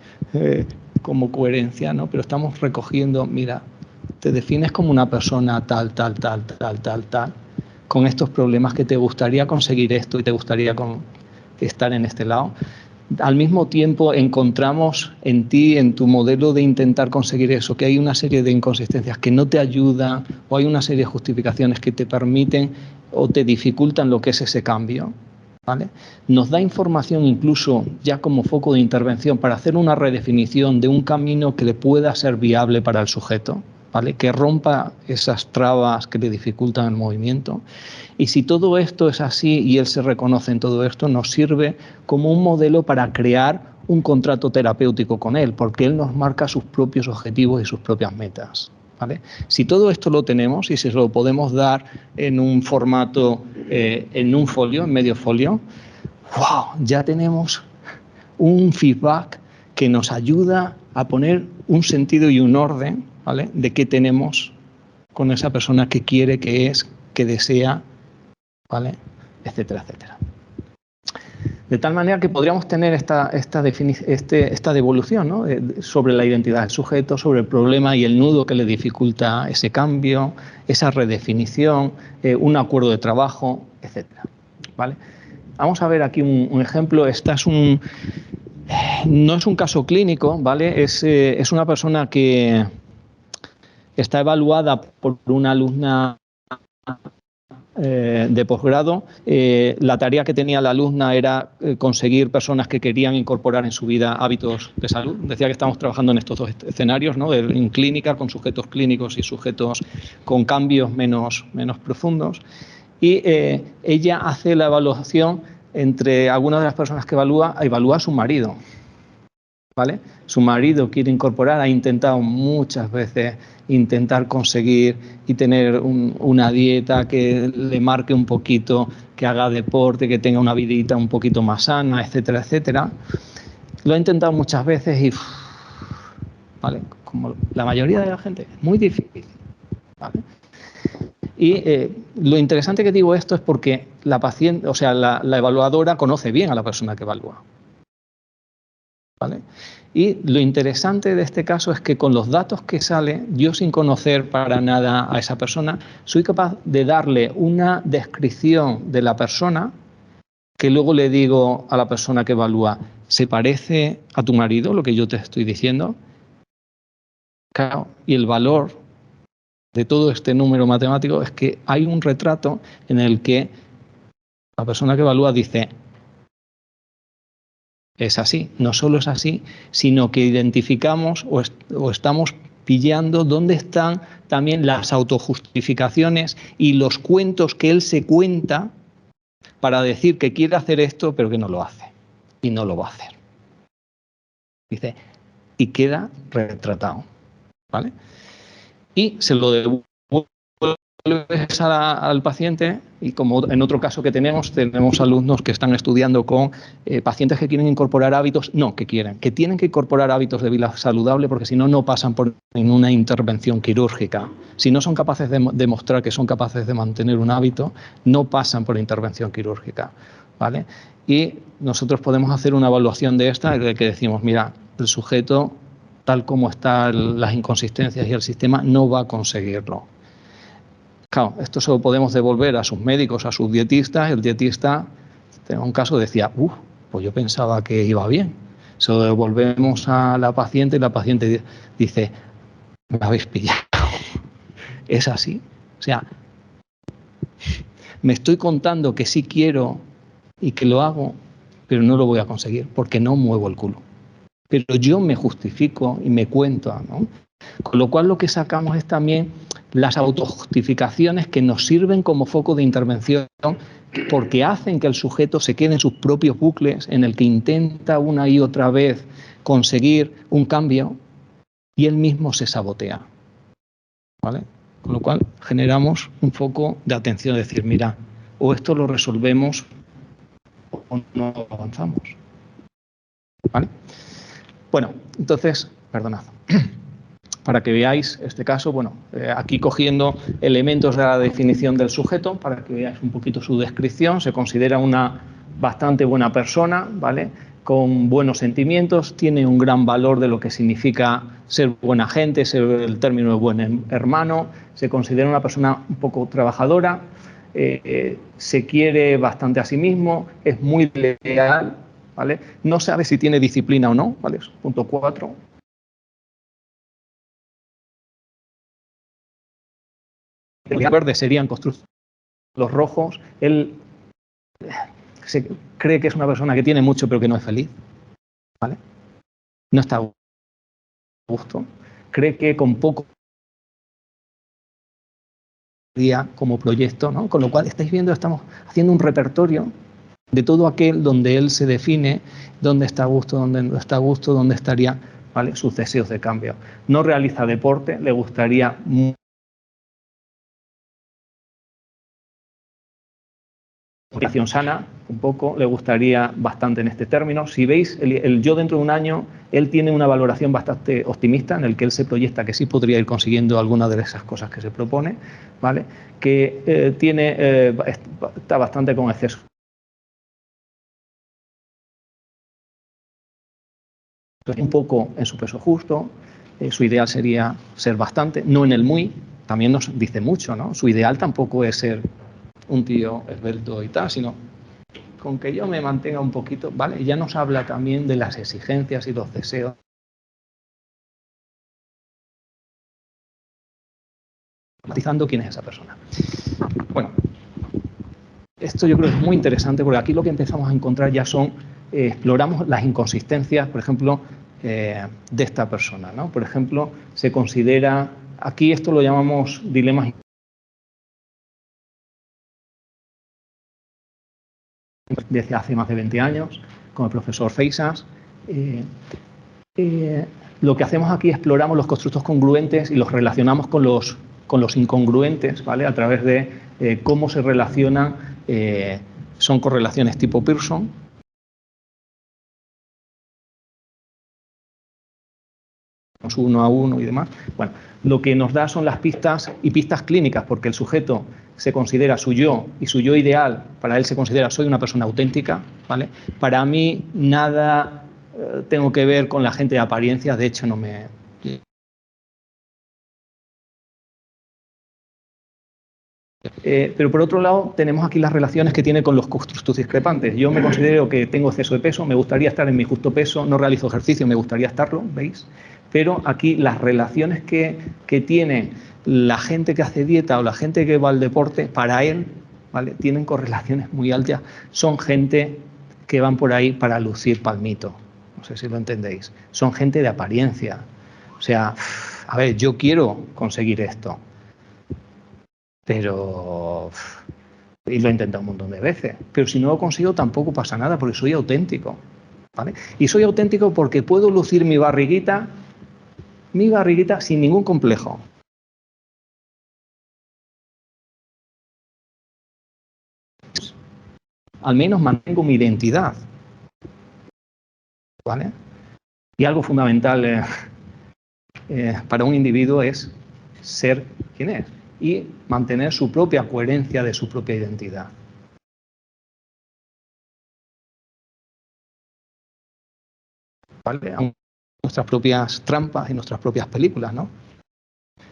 como coherencia, ¿no? Pero estamos recogiendo, mira, te defines como una persona tal, con estos problemas que te gustaría conseguir esto y te gustaría estar en este lado. Al mismo tiempo encontramos en ti, en tu modelo de intentar conseguir eso, que hay una serie de inconsistencias que no te ayudan o hay una serie de justificaciones que te permiten o te dificultan lo que es ese cambio. ¿Vale? Nos da información incluso ya como foco de intervención para hacer una redefinición de un camino que le pueda ser viable para el sujeto, ¿vale? Que rompa esas trabas que le dificultan el movimiento. Y si todo esto es así y él se reconoce en todo esto, nos sirve como un modelo para crear un contrato terapéutico con él, porque él nos marca sus propios objetivos y sus propias metas. ¿Vale? Si todo esto lo tenemos y se lo podemos dar en un formato, en un folio, en medio folio, ¡wow! Ya tenemos un feedback que nos ayuda a poner un sentido y un orden, ¿vale? De qué tenemos con esa persona que quiere, que es, que desea, ¿vale? Etcétera, etcétera. De tal manera que podríamos tener esta devolución, ¿no? Sobre la identidad del sujeto, sobre el problema y el nudo que le dificulta ese cambio, esa redefinición, un acuerdo de trabajo, etcétera. ¿Vale? Vamos a ver aquí un ejemplo. No es un caso clínico, ¿vale? Es una persona que está evaluada por una alumna de posgrado. La tarea que tenía la alumna era conseguir personas que querían incorporar en su vida hábitos de salud. Decía que estamos trabajando en estos dos escenarios, ¿no? En clínica, con sujetos clínicos y sujetos con cambios menos profundos. Y ella hace la evaluación entre algunas de las personas que evalúa a su marido. ¿Vale? Su marido quiere incorporar, ha intentado muchas veces conseguir y tener una dieta que le marque un poquito, que haga deporte, que tenga una vidita un poquito más sana, etcétera, etcétera. Lo ha intentado muchas veces y, ¿vale? Como la mayoría de la gente, es muy difícil, ¿vale? Y lo interesante que digo esto es porque la paciente, o sea, la evaluadora conoce bien a la persona que evalúa. ¿Vale? Y lo interesante de este caso es que con los datos que sale, yo sin conocer para nada a esa persona, soy capaz de darle una descripción de la persona que luego le digo a la persona que evalúa, ¿se parece a tu marido lo que yo te estoy diciendo? Claro, y el valor de todo este número matemático es que hay un retrato en el que la persona que evalúa dice, es así, no solo es así, sino que identificamos o estamos pillando dónde están también las autojustificaciones y los cuentos que él se cuenta para decir que quiere hacer esto, pero que no lo hace y no lo va a hacer. Dice, y queda retratado, ¿vale? Y se lo devuelves al paciente y como en otro caso que tenemos alumnos que están estudiando con pacientes que quieren incorporar hábitos, que tienen que incorporar hábitos de vida saludable porque si no, no pasan por ninguna intervención quirúrgica. Si no son capaces de demostrar que son capaces de mantener un hábito, no pasan por intervención quirúrgica, ¿vale? Y nosotros podemos hacer una evaluación de esta en la que decimos, mira, el sujeto, tal como están las inconsistencias y el sistema, no va a conseguirlo. Claro, esto se lo podemos devolver a sus médicos, a sus dietistas. El dietista, en un caso, decía, pues yo pensaba que iba bien. Se lo devolvemos a la paciente y la paciente dice, me habéis pillado. Es así. O sea, me estoy contando que sí quiero y que lo hago, pero no lo voy a conseguir porque no muevo el culo. Pero yo me justifico y me cuento, ¿no? Con lo cual lo que sacamos es también las autojustificaciones que nos sirven como foco de intervención porque hacen que el sujeto se quede en sus propios bucles en el que intenta una y otra vez conseguir un cambio y él mismo se sabotea, ¿vale? Con lo cual generamos un foco de atención, es decir, mira, o esto lo resolvemos o no avanzamos, ¿vale? Bueno, entonces, perdonad. Para que veáis este caso, bueno, aquí cogiendo elementos de la definición del sujeto, para que veáis un poquito su descripción, se considera una bastante buena persona, ¿vale? Con buenos sentimientos, tiene un gran valor de lo que significa ser buena gente, ser el término de buen hermano, se considera una persona un poco trabajadora, se quiere bastante a sí mismo, es muy leal, ¿vale? No sabe si tiene disciplina o no, ¿vale? Punto 4. Los verdes serían constructos, los rojos. Él se cree que es una persona que tiene mucho pero que no es feliz, ¿vale? No está a gusto. Cree que con poco día como proyecto, ¿no? Con lo cual estáis viendo, estamos haciendo un repertorio de todo aquel donde él se define dónde está a gusto, dónde no está a gusto, dónde estaría, ¿vale? Sus deseos de cambio. No realiza deporte, le gustaría relación sana, un poco, le gustaría bastante en este término. Si veis, el yo dentro de un año, él tiene una valoración bastante optimista en el que él se proyecta que sí podría ir consiguiendo alguna de esas cosas que se propone, ¿vale? Que está bastante con exceso. Un poco en su peso justo, su ideal sería ser bastante, no en el muy, también nos dice mucho, ¿no? Su ideal tampoco es ser un tío esbelto y tal, sino con que yo me mantenga un poquito, ¿vale? Ya nos habla también de las exigencias y los deseos. Matizando quién es esa persona. Bueno, esto yo creo que es muy interesante porque aquí lo que empezamos a encontrar ya son, exploramos las inconsistencias, por ejemplo, de esta persona, ¿no? Por ejemplo, se considera, aquí esto lo llamamos dilemas desde hace más de 20 años, con el profesor Feisas. Lo que hacemos aquí, exploramos los constructos congruentes y los relacionamos con los incongruentes, ¿vale? A través de cómo se relacionan, son correlaciones tipo Pearson. Uno a uno y demás. Bueno, lo que nos da son las pistas y pistas clínicas, porque el sujeto se considera su yo y su yo ideal, para él se considera soy una persona auténtica, ¿vale? Para mí nada tengo que ver con la gente de apariencia, de hecho no me... pero por otro lado tenemos aquí las relaciones que tiene con los constructos discrepantes. Yo me considero que tengo exceso de peso, me gustaría estar en mi justo peso, no realizo ejercicio, me gustaría estarlo, ¿veis? Pero aquí las relaciones que tiene la gente que hace dieta o la gente que va al deporte, para él, ¿vale? Tienen correlaciones muy altas, son gente que van por ahí para lucir palmito, no sé si lo entendéis, son gente de apariencia. O sea, a ver, yo quiero conseguir esto, pero... y lo he intentado un montón de veces, pero si no lo consigo tampoco pasa nada porque soy auténtico, ¿vale? Y soy auténtico porque puedo lucir mi barriguita sin ningún complejo. Al menos mantengo mi identidad, ¿vale? Y algo fundamental para un individuo es ser quien es y mantener su propia coherencia de su propia identidad. ¿Vale? Nuestras propias trampas y nuestras propias películas, ¿no?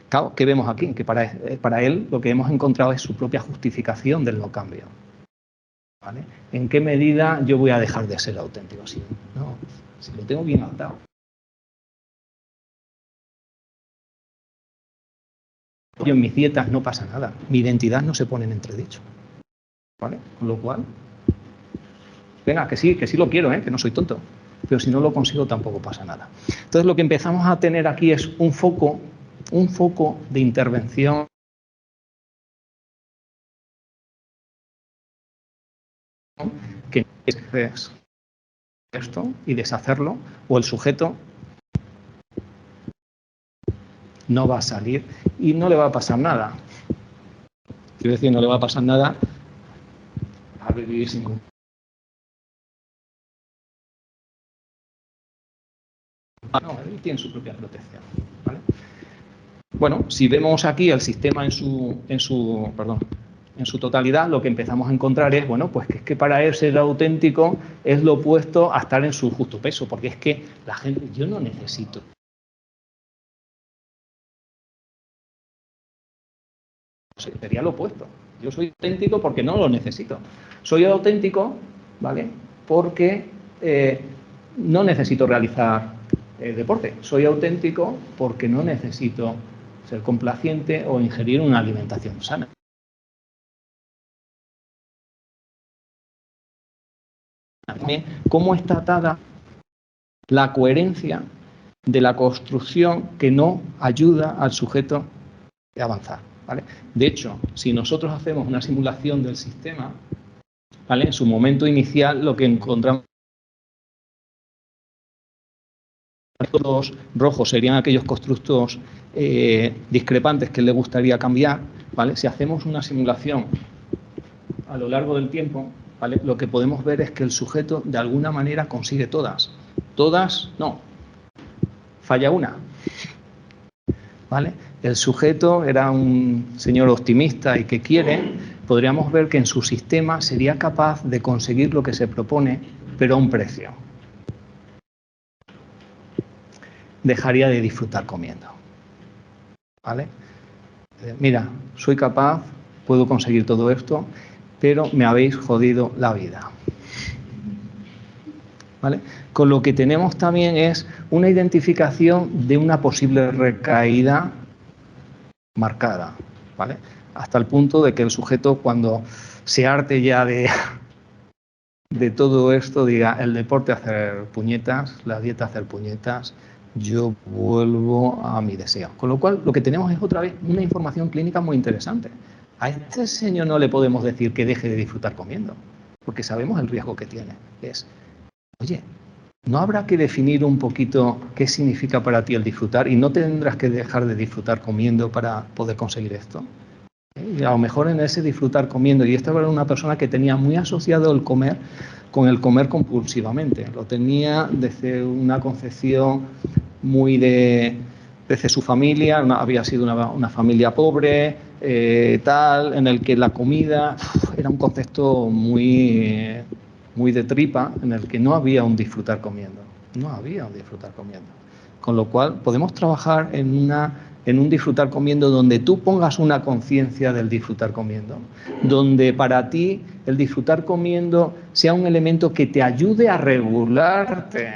Claro, ¿qué vemos aquí? Que para él lo que hemos encontrado es su propia justificación del no cambio. ¿Vale? ¿En qué medida yo voy a dejar de ser auténtico? Si lo tengo bien atado. Yo en mis dietas no pasa nada. Mi identidad no se pone en entredicho. ¿Vale? Con lo cual, venga, que sí lo quiero, que no soy tonto. Pero si no lo consigo tampoco pasa nada. Entonces lo que empezamos a tener aquí es un foco de intervención que es esto y deshacerlo, o el sujeto no va a salir y no le va a pasar nada. Quiero decir, no le va a pasar nada a vivir sin... No, él tiene su propia protección. ¿Vale? Bueno, si vemos aquí el sistema en su totalidad, lo que empezamos a encontrar es, bueno, pues que es que para él ser auténtico es lo opuesto a estar en su justo peso, porque es que la gente, yo no necesito. Sería lo opuesto. Yo soy auténtico porque no lo necesito. Soy auténtico, ¿vale? Porque no necesito realizar deporte. Soy auténtico porque no necesito ser complaciente o ingerir una alimentación sana. ¿Cómo está atada la coherencia de la construcción que no ayuda al sujeto a avanzar? ¿Vale? De hecho, si nosotros hacemos una simulación del sistema, ¿vale? En su momento inicial lo que encontramos, los rojos serían aquellos constructos discrepantes que le gustaría cambiar, ¿vale? Si hacemos una simulación a lo largo del tiempo, ¿vale? Lo que podemos ver es que el sujeto de alguna manera consigue todas. Todas, no. Falla una. ¿Vale? El sujeto era un señor optimista y que quiere, podríamos ver que en su sistema sería capaz de conseguir lo que se propone, pero a un precio. Dejaría de disfrutar comiendo. ¿Vale? Mira, soy capaz, puedo conseguir todo esto, pero me habéis jodido la vida. ¿Vale? Con lo que tenemos también es una identificación de una posible recaída marcada, ¿vale? Hasta el punto de que el sujeto, cuando se harte ya de todo esto, diga, el deporte hacer puñetas, la dieta hacer puñetas, yo vuelvo a mi deseo. Con lo cual, lo que tenemos es otra vez una información clínica muy interesante. A este señor no le podemos decir que deje de disfrutar comiendo, porque sabemos el riesgo que tiene. Es, oye, ¿no habrá que definir un poquito qué significa para ti el disfrutar y no tendrás que dejar de disfrutar comiendo para poder conseguir esto? Y a lo mejor en ese disfrutar comiendo, y esta era una persona que tenía muy asociado el comer con el comer compulsivamente. Lo tenía desde una concepción muy desde su familia, había sido una familia pobre, en el que la comida era un concepto muy de tripa, en el que no había un disfrutar comiendo. No había un disfrutar comiendo. Con lo cual podemos trabajar en un disfrutar comiendo donde tú pongas una conciencia del disfrutar comiendo, donde para ti el disfrutar comiendo sea un elemento que te ayude a regularte,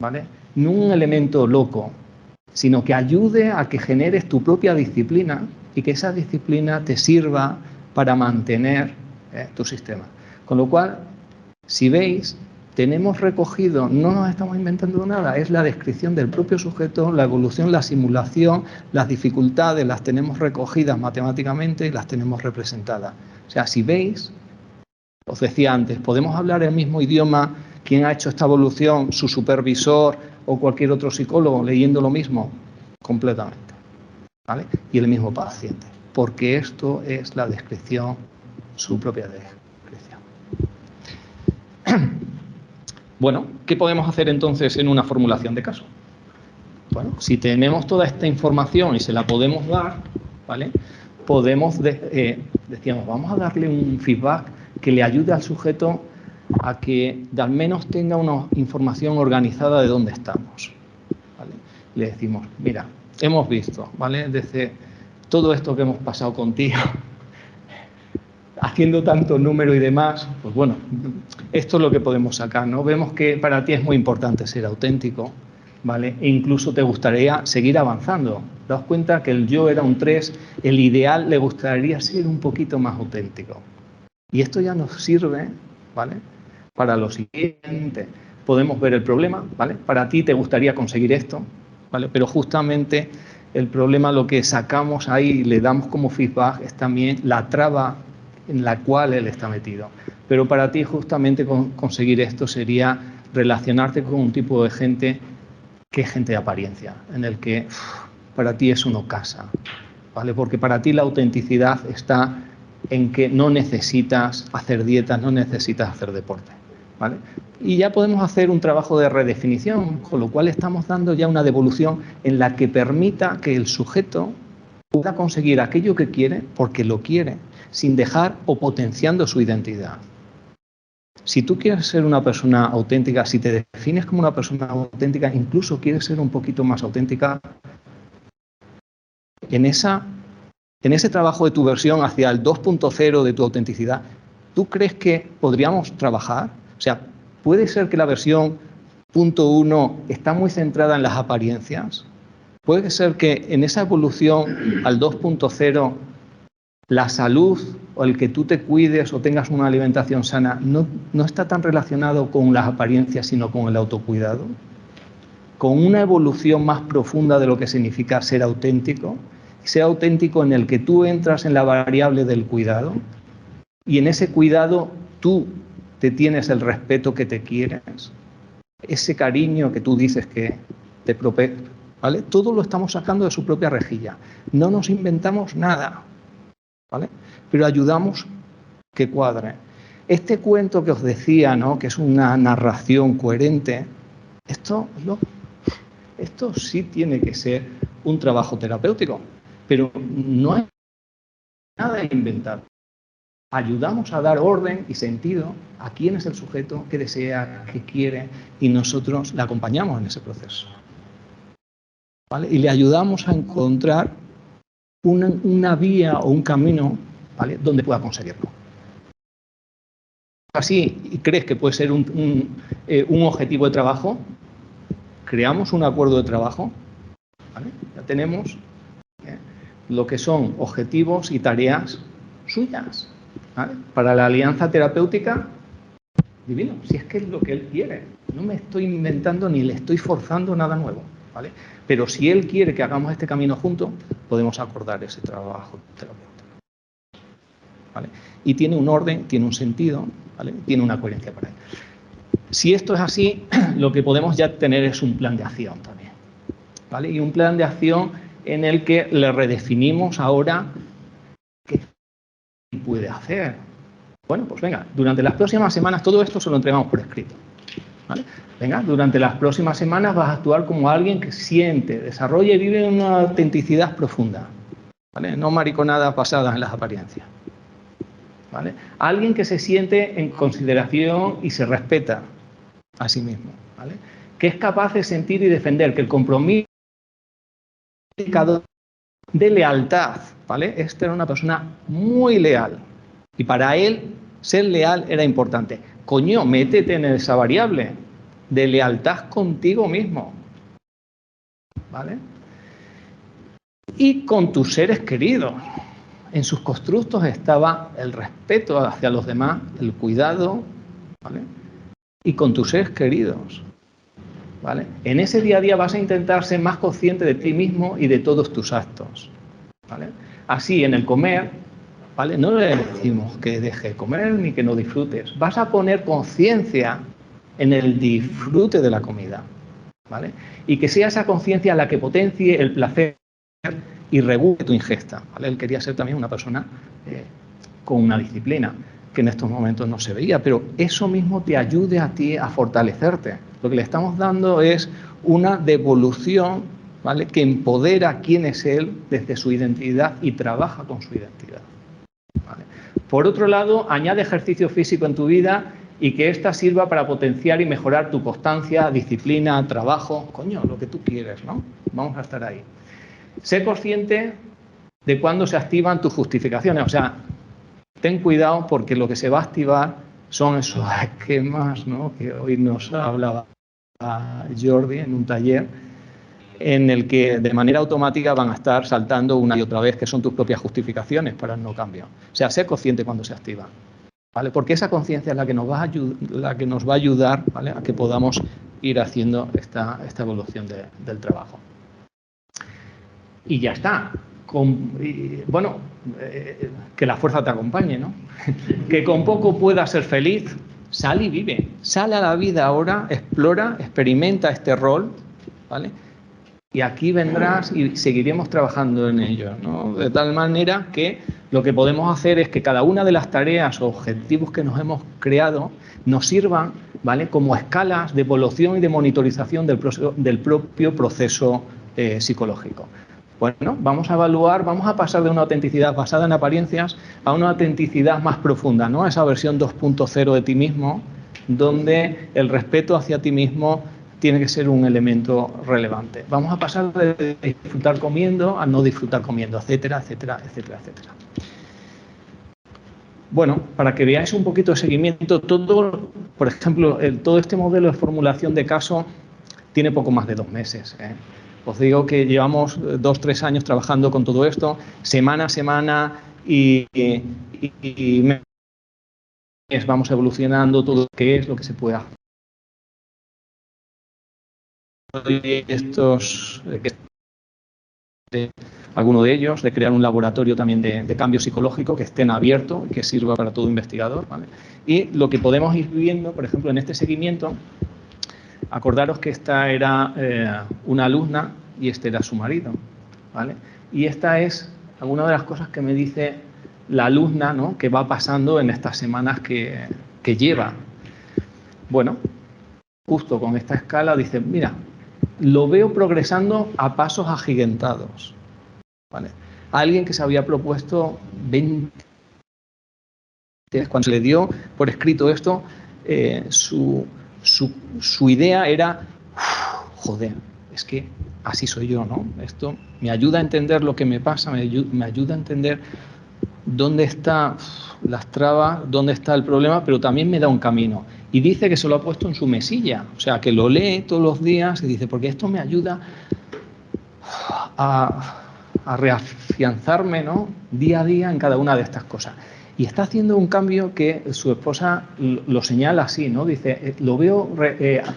¿vale? No un elemento loco, sino que ayude a que generes tu propia disciplina y que esa disciplina te sirva para mantener tu sistema. Con lo cual, si veis, tenemos recogido, no nos estamos inventando nada, es la descripción del propio sujeto, la evolución, la simulación, las dificultades las tenemos recogidas matemáticamente y las tenemos representadas. O sea, si veis, os decía antes, podemos hablar el mismo idioma, quien ha hecho esta evolución, su supervisor o cualquier otro psicólogo leyendo lo mismo, completamente, ¿vale? Y el mismo paciente, porque esto es la descripción, su propia descripción. Bueno, ¿qué podemos hacer entonces en una formulación de caso? Bueno, si tenemos toda esta información y se la podemos dar, ¿vale? Podemos, decíamos, vamos a darle un feedback que le ayude al sujeto a que al menos tenga una información organizada de dónde estamos, ¿vale? Le decimos, mira, hemos visto, ¿vale? Desde todo esto que hemos pasado contigo, haciendo tanto número y demás, pues bueno, esto es lo que podemos sacar, ¿no? Vemos que para ti es muy importante ser auténtico, ¿vale? E incluso te gustaría seguir avanzando. Te das cuenta que el yo era un 3, el ideal le gustaría ser un poquito más auténtico. Y esto ya nos sirve, ¿vale? Para lo siguiente. Podemos ver el problema, ¿vale? Para ti te gustaría conseguir esto, ¿vale? Pero justamente el problema, lo que sacamos ahí y le damos como feedback, es también la traba en la cual él está metido. Pero para ti justamente conseguir esto sería relacionarte con un tipo de gente que es gente de apariencia, en el que para ti eso no casa, ¿vale? Porque para ti la autenticidad está en que no necesitas hacer dietas, no necesitas hacer deporte, ¿vale? Y ya podemos hacer un trabajo de redefinición, con lo cual estamos dando ya una devolución en la que permita que el sujeto pueda conseguir aquello que quiere porque lo quiere, sin dejar o potenciando su identidad. Si tú quieres ser una persona auténtica, si te defines como una persona auténtica, incluso quieres ser un poquito más auténtica, en ese trabajo de tu versión hacia el 2.0 de tu autenticidad, ¿tú crees que podríamos trabajar? O sea, ¿puede ser que la versión 0.1 está muy centrada en las apariencias? ¿Puede ser que en esa evolución al 2.0 la salud o el que tú te cuides o tengas una alimentación sana no está tan relacionado con las apariencias, sino con el autocuidado? Con una evolución más profunda de lo que significa ser auténtico en el que tú entras en la variable del cuidado y en ese cuidado tú te tienes el respeto que te quieres, ese cariño que tú dices que te protege, ¿vale? Todo lo estamos sacando de su propia rejilla. No nos inventamos nada, ¿vale? Pero ayudamos que cuadre. Este cuento que os decía, ¿no? Que es una narración coherente, esto sí tiene que ser un trabajo terapéutico, pero no hay nada inventado. Ayudamos a dar orden y sentido a quién es el sujeto, qué desea, qué quiere, y nosotros le acompañamos en ese proceso, ¿vale? Y le ayudamos a encontrar una vía o un camino, ¿vale?, donde pueda conseguirlo. Así, ¿y crees que puede ser un objetivo de trabajo? Creamos un acuerdo de trabajo, ¿vale? Ya tenemos lo que son objetivos y tareas suyas, ¿vale? Para la alianza terapéutica, divino, si es que es lo que él quiere. No me estoy inventando ni le estoy forzando nada nuevo, ¿vale? Pero si él quiere que hagamos este camino juntos, podemos acordar ese trabajo terapéutico, ¿vale? Y tiene un orden, tiene un sentido, ¿vale? Tiene una coherencia para él. Si esto es así, lo que podemos ya tener es un plan de acción también, ¿vale? Y un plan de acción en el que le redefinimos ahora qué puede hacer. Bueno, pues venga, durante las próximas semanas todo esto se lo entregamos por escrito, ¿vale? Venga, durante las próximas semanas vas a actuar como alguien que siente, desarrolla y vive una autenticidad profunda, ¿vale? No mariconadas basadas en las apariencias, ¿vale? Alguien que se siente en consideración y se respeta a sí mismo, ¿vale? Que es capaz de sentir y defender, que el compromiso de lealtad, ¿vale? Esta era una persona muy leal y para él ser leal era importante. Coño, métete en esa variable de lealtad contigo mismo, ¿vale? Y con tus seres queridos. En sus constructos estaba el respeto hacia los demás, el cuidado, ¿vale? Y con tus seres queridos, ¿vale? En ese día a día vas a intentar ser más consciente de ti mismo y de todos tus actos, ¿vale? Así, en el comer, ¿vale?, no le decimos que deje de comer ni que no disfrutes. Vas a poner conciencia en el disfrute de la comida, ¿vale? Y que sea esa conciencia la que potencie el placer y regule tu ingesta, ¿vale? Él quería ser también una persona con una disciplina que en estos momentos no se veía, pero eso mismo te ayude a ti a fortalecerte. Lo que le estamos dando es una devolución, ¿vale?, que empodera quién es él desde su identidad y trabaja con su identidad, ¿vale? Por otro lado, añade ejercicio físico en tu vida y que ésta sirva para potenciar y mejorar tu constancia, disciplina, trabajo, coño, lo que tú quieres, ¿no? Vamos a estar ahí. Sé consciente de cuándo se activan tus justificaciones. O sea, ten cuidado porque lo que se va a activar son esos esquemas, ¿no?, que hoy nos hablaba Jordi en un taller, en el que de manera automática van a estar saltando una y otra vez, que son tus propias justificaciones para el no cambio. O sea, sé consciente cuando se activa, ¿vale? Porque esa conciencia es la que nos va a ayudar, ¿vale?, a que podamos ir haciendo esta evolución del trabajo. Y ya está. Bueno, que la fuerza te acompañe, ¿no? Que con poco puedas ser feliz. Sal y vive. Sale a la vida ahora, explora, experimenta este rol, ¿vale? Y aquí vendrás y seguiremos trabajando en ello, ¿no? De tal manera que lo que podemos hacer es que cada una de las tareas o objetivos que nos hemos creado nos sirvan, ¿vale?, como escalas de evolución y de monitorización del propio proceso psicológico. Bueno, vamos a evaluar, vamos a pasar de una autenticidad basada en apariencias a una autenticidad más profunda, ¿no? Esa versión 2.0 de ti mismo, donde el respeto hacia ti mismo tiene que ser un elemento relevante. Vamos a pasar de disfrutar comiendo a no disfrutar comiendo, etcétera, etcétera, etcétera, etcétera. Bueno, para que veáis un poquito de seguimiento, por ejemplo, todo este modelo de formulación de caso tiene poco más de 2 meses, ¿eh? Os digo que llevamos 2-3 años trabajando con todo esto, semana a semana, y vamos evolucionando todo lo que es, lo que se puede hacer. Alguno de ellos, de crear un laboratorio también de cambio psicológico que esté en abierto, que sirva para todo investigador, ¿vale? Y lo que podemos ir viendo, por ejemplo, en este seguimiento, acordaros que esta era una alumna y este era su marido, ¿vale? Y esta es alguna de las cosas que me dice la alumna, ¿no?, que va pasando en estas semanas que lleva. Bueno, justo con esta escala dice, mira, lo veo progresando a pasos agigantados, ¿vale? Alguien que se había propuesto 20, cuando se le dio por escrito esto, su idea era, joder, es que así soy yo, ¿no? Esto me ayuda a entender lo que me pasa, me ayuda a entender dónde están las trabas, dónde está el problema, pero también me da un camino. Y dice que se lo ha puesto en su mesilla, o sea, que lo lee todos los días y dice, porque esto me ayuda a reafianzarme, ¿no?, día a día en cada una de estas cosas. Y está haciendo un cambio que su esposa lo señala así, ¿no? Dice, lo veo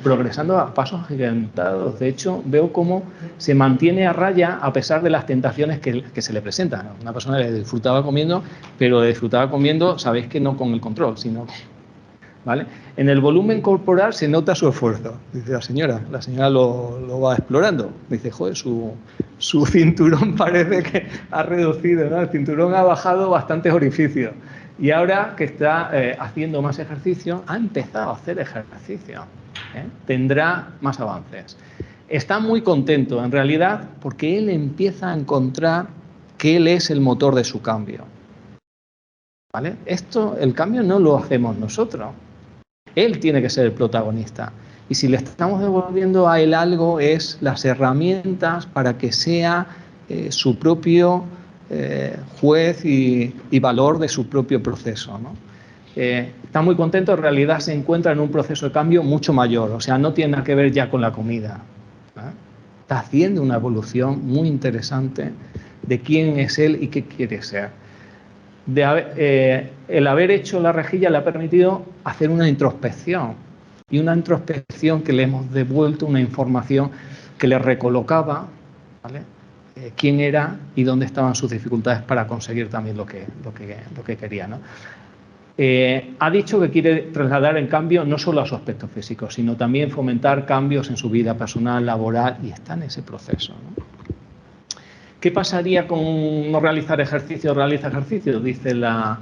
progresando a pasos agigantados. De hecho, veo cómo se mantiene a raya a pesar de las tentaciones que se le presentan. Una persona le disfrutaba comiendo, pero le disfrutaba comiendo, sabéis que no con el control, sino, ¿vale? En el volumen corporal se nota su esfuerzo. Dice la señora lo va explorando. Dice, joder, su cinturón parece que ha reducido, ¿no? El cinturón ha bajado bastantes orificios. Y ahora que está haciendo más ejercicio, ha empezado a hacer ejercicio, ¿eh? Tendrá más avances. Está muy contento, en realidad, porque él empieza a encontrar que él es el motor de su cambio, ¿vale? El cambio no lo hacemos nosotros. Él tiene que ser el protagonista. Y si le estamos devolviendo a él algo, es las herramientas para que sea su propio juez y valor de su propio proceso, ¿no? Está muy contento, en realidad se encuentra en un proceso de cambio mucho mayor, o sea, no tiene nada que ver ya con la comida, ¿eh? Está haciendo una evolución muy interesante de quién es él y qué quiere ser. El haber hecho la rejilla le ha permitido hacer una introspección, y una introspección que le hemos devuelto una información que le recolocaba, ¿vale?, quién era y dónde estaban sus dificultades para conseguir también lo que quería, ¿no? Ha dicho que quiere trasladar el cambio no solo a su aspecto físico, sino también fomentar cambios en su vida personal, laboral, y está en ese proceso, ¿no? ¿Qué pasaría con no realizar ejercicio? Realiza ejercicio, dice la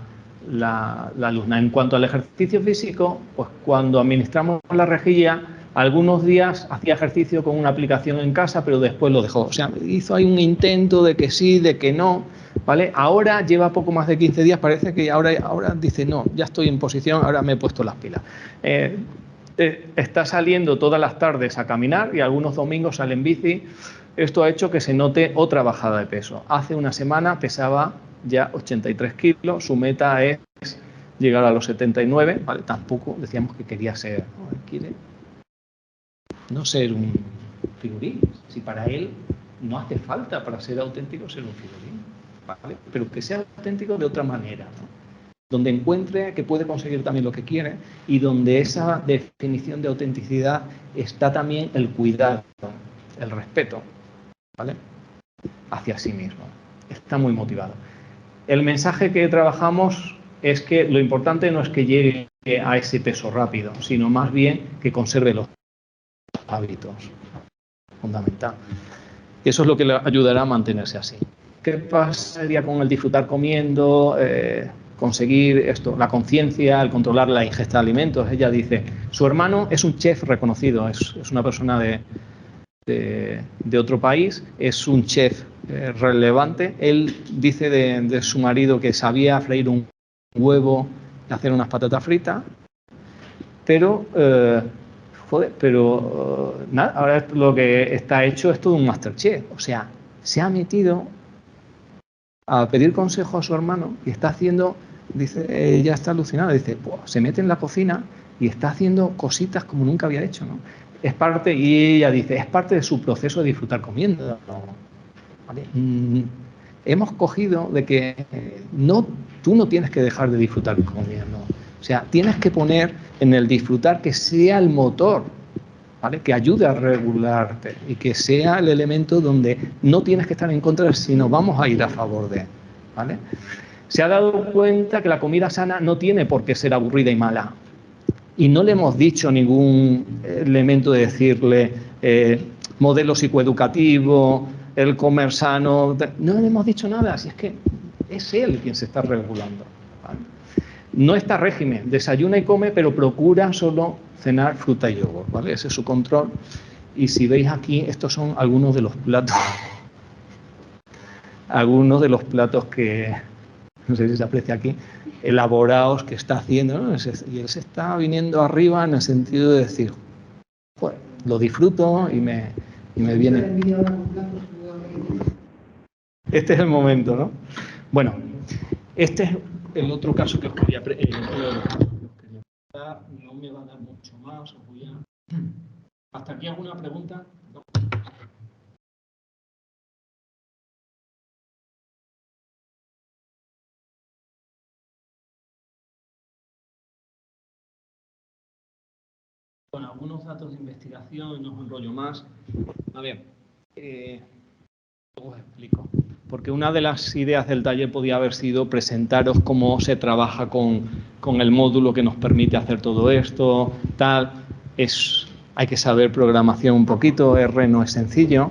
alumna. En cuanto al ejercicio físico, pues cuando administramos la rejilla, algunos días hacía ejercicio con una aplicación en casa, pero después lo dejó. O sea, hizo ahí un intento de que sí, de que no, ¿vale? Ahora lleva poco más de 15 días, parece que ahora dice, no, ya estoy en posición, ahora me he puesto las pilas. Está saliendo todas las tardes a caminar y algunos domingos sale en bici. Esto ha hecho que se note otra bajada de peso. Hace una semana pesaba ya 83 kilos, su meta es llegar a los 79, ¿vale? Tampoco decíamos que quería ser, ¿no? Él quiere no ser un figurín, si para él no hace falta para ser auténtico ser un figurín, ¿vale? Pero que sea auténtico de otra manera, ¿no? Donde encuentre que puede conseguir también lo que quiere y donde esa definición de autenticidad está también el cuidado, el respeto, ¿vale? Hacia sí mismo. Está muy motivado. El mensaje que trabajamos es que lo importante no es que llegue a ese peso rápido, sino más bien que conserve los hábitos. Fundamental. Y eso es lo que le ayudará a mantenerse así. ¿Qué pasaría con el disfrutar comiendo, conseguir esto, la conciencia, el controlar la ingesta de alimentos? Ella dice, su hermano es un chef reconocido, es una persona de otro país, es un chef relevante. Él dice de su marido que sabía freír un huevo y hacer unas patatas fritas, pero nada, ahora lo que está hecho es todo un Masterchef. O sea, se ha metido a pedir consejo a su hermano y está haciendo, dice, ella está alucinada, dice, se mete en la cocina y está haciendo cositas como nunca había hecho, ¿no? Es parte, y ella dice, es parte de su proceso de disfrutar comiendo, ¿no? ¿Vale? Hemos cogido de que tú no tienes que dejar de disfrutar comiendo. O sea, tienes que poner en el disfrutar que sea el motor, ¿vale? Que ayude a regularte y que sea el elemento donde no tienes que estar en contra, sino vamos a ir a favor de, ¿vale? Se ha dado cuenta que la comida sana no tiene por qué ser aburrida y mala. Y no le hemos dicho ningún elemento de decirle modelo psicoeducativo, el comer sano, no le hemos dicho nada, si es que es él quien se está regulando, ¿vale? No está régimen, desayuna y come, pero procura solo cenar fruta y yogur, ¿vale? Ese es su control. Y si veis aquí, estos son algunos de los platos que, no sé si se aprecia aquí, elaborados que está haciendo, ¿no? Y él se está viniendo arriba en el sentido de decir, pues, lo disfruto y me viene. Este es el momento, ¿no? Bueno, este es el otro caso que os quería no me va a dar mucho más, os voy a... ¿Hasta aquí alguna pregunta? No. Bueno, algunos datos de investigación, no os enrollo más. A ver, os explico. Porque una de las ideas del taller podía haber sido presentaros cómo se trabaja con el módulo que nos permite hacer todo esto, tal. Hay que saber programación un poquito, R no es sencillo,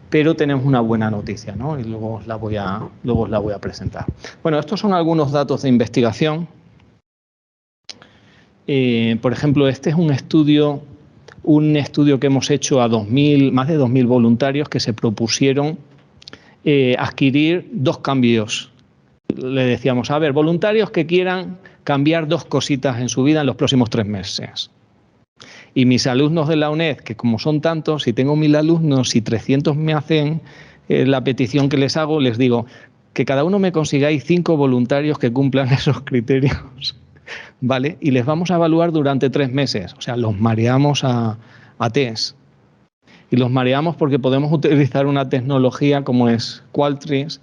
pero tenemos una buena noticia, ¿no? Y luego os la voy a presentar. Bueno, estos son algunos datos de investigación. Por ejemplo, este es un estudio que hemos hecho a más de 2.000 voluntarios que se propusieron adquirir 2 cambios. Le decíamos, a ver, voluntarios que quieran cambiar 2 cositas en su vida en los próximos 3 meses. Y mis alumnos de la UNED, que como son tantos, si tengo 1.000 alumnos y 300 me hacen la petición que les hago, les digo que cada uno me consigáis 5 voluntarios que cumplan esos criterios, ¿vale? Y les vamos a evaluar durante 3 meses. O sea, los mareamos a test. Y los mareamos porque podemos utilizar una tecnología como es Qualtrics,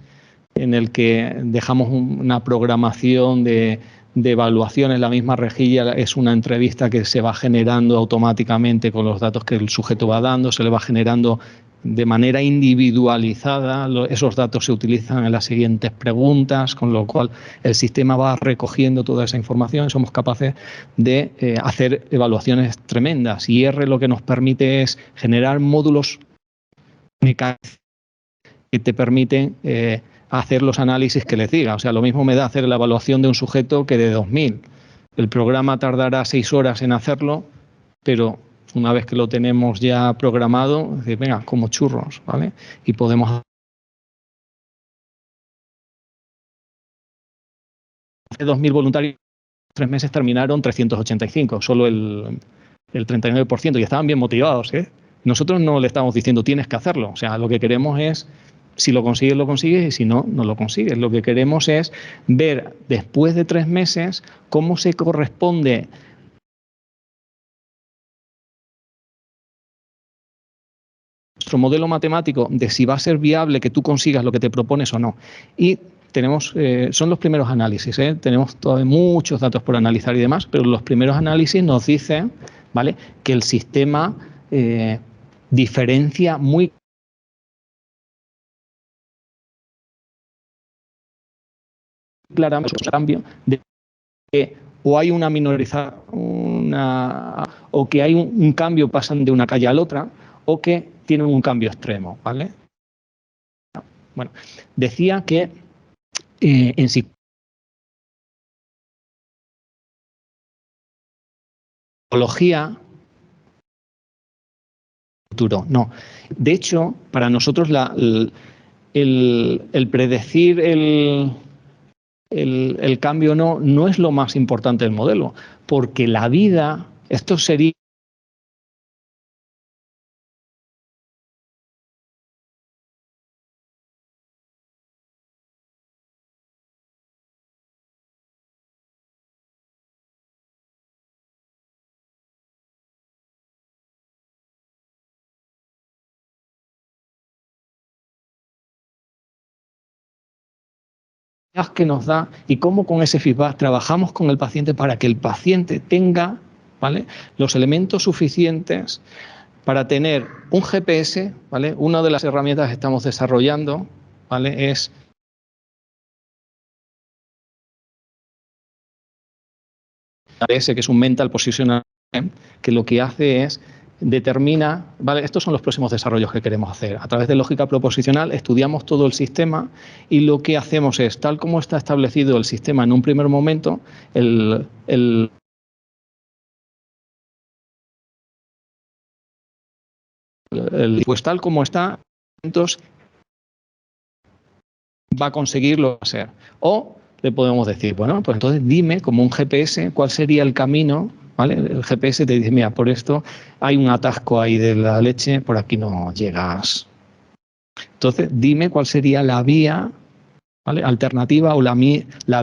en el que dejamos una programación de evaluación en la misma rejilla. Es una entrevista que se va generando automáticamente con los datos que el sujeto va dando, se le va generando de manera individualizada, esos datos se utilizan en las siguientes preguntas, con lo cual el sistema va recogiendo toda esa información y somos capaces de hacer evaluaciones tremendas. Y R lo que nos permite es generar módulos mecánicos que te permiten hacer los análisis que les diga. O sea, lo mismo me da hacer la evaluación de un sujeto que de 2.000. El programa tardará 6 horas en hacerlo, pero una vez que lo tenemos ya programado, decir, venga, como churros, ¿vale? Y podemos hacer 2.000 voluntarios, 3 meses terminaron 385, solo el 39%, y estaban bien motivados, ¿eh? Nosotros no le estamos diciendo tienes que hacerlo. O sea, lo que queremos es, si lo consigues, y si no, no lo consigues. Lo que queremos es ver después de 3 meses cómo se corresponde nuestro modelo matemático de si va a ser viable que tú consigas lo que te propones o no. Y tenemos, son los primeros análisis, tenemos todavía muchos datos por analizar y demás, pero los primeros análisis nos dicen, ¿vale?, que el sistema diferencia muy claramente el cambio de que o hay una minorización o que hay un cambio, pasan de una calle a la otra, o que tienen un cambio extremo, ¿vale? Bueno, decía que en psicología futuro, no. De hecho, para nosotros el predecir el cambio no es lo más importante del modelo, porque la vida, esto sería que nos da y cómo con ese feedback trabajamos con el paciente para que el paciente tenga, ¿vale?, los elementos suficientes para tener un GPS, ¿vale? Una de las herramientas que estamos desarrollando, ¿vale?, es que es un Mental Positional, que lo que hace es determina, ¿vale? Estos son los próximos desarrollos que queremos hacer. A través de lógica proposicional estudiamos todo el sistema y lo que hacemos es, tal como está establecido el sistema en un primer momento, pues tal como está, entonces va a conseguirlo hacer. O le podemos decir, bueno, pues entonces dime como un GPS cuál sería el camino, ¿vale? El GPS te dice, mira, por esto hay un atasco ahí de la leche, por aquí no llegas. Entonces, dime cuál sería la vía, ¿vale?, alternativa o la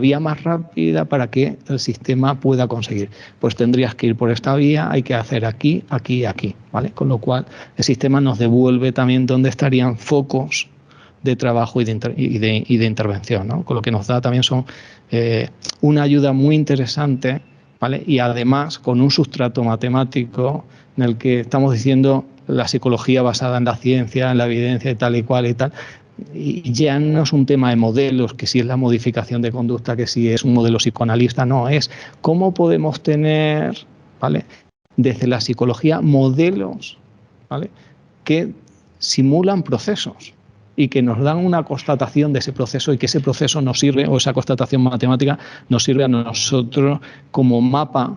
vía más rápida para que el sistema pueda conseguir. Pues tendrías que ir por esta vía, hay que hacer aquí, aquí y aquí, ¿vale? Con lo cual, el sistema nos devuelve también dónde estarían focos de trabajo y de intervención, ¿no? Con lo que nos da también son una ayuda muy interesante, ¿vale? Y además con un sustrato matemático en el que estamos diciendo la psicología basada en la ciencia, en la evidencia y tal y cual y tal. Y ya no es un tema de modelos, que si es la modificación de conducta, que si es un modelo psicoanalista, no, es cómo podemos tener, ¿vale?, desde la psicología modelos, ¿vale?, que simulan procesos y que nos dan una constatación de ese proceso y que ese proceso nos sirve, o esa constatación matemática nos sirve a nosotros como mapa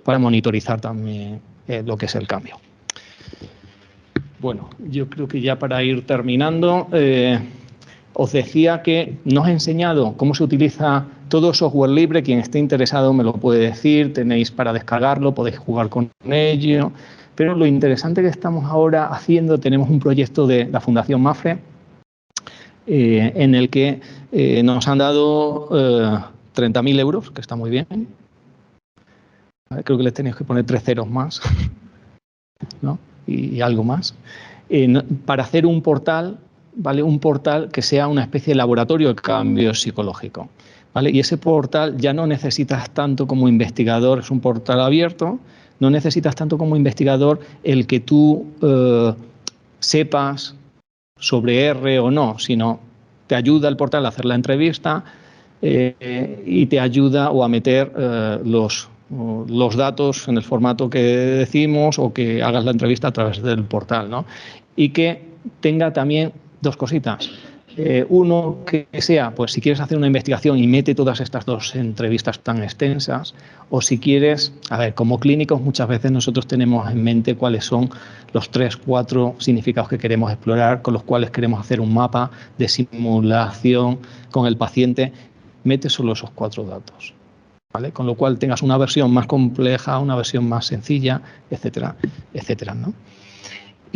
para monitorizar también lo que es el cambio. Bueno, yo creo que ya para ir terminando, os decía que nos he enseñado cómo se utiliza todo software libre. Quien esté interesado me lo puede decir, tenéis para descargarlo, podéis jugar con ello. Pero lo interesante que estamos ahora haciendo, tenemos un proyecto de la Fundación MAFRE en el que nos han dado 30.000 euros, que está muy bien. Creo que les tenéis que poner 3 ceros más, ¿no?, y algo más, para hacer un portal, ¿vale?, un portal que sea una especie de laboratorio de cambio psicológico, ¿vale? Y ese portal ya no necesitas tanto como investigador, es un portal abierto, no necesitas tanto como investigador el que tú sepas sobre R o no, sino te ayuda el portal a hacer la entrevista y te ayuda o a meter los datos en el formato que decimos o que hagas la entrevista a través del portal, ¿no? Y que tenga también 2 cositas. Uno, que sea, pues si quieres hacer una investigación y mete todas estas 2 entrevistas tan extensas, o si quieres, a ver, como clínicos muchas veces nosotros tenemos en mente cuáles son los 3, 4 significados que queremos explorar, con los cuales queremos hacer un mapa de simulación con el paciente, mete solo esos 4 datos, ¿vale? Con lo cual tengas una versión más compleja, una versión más sencilla, etcétera, etcétera, ¿no?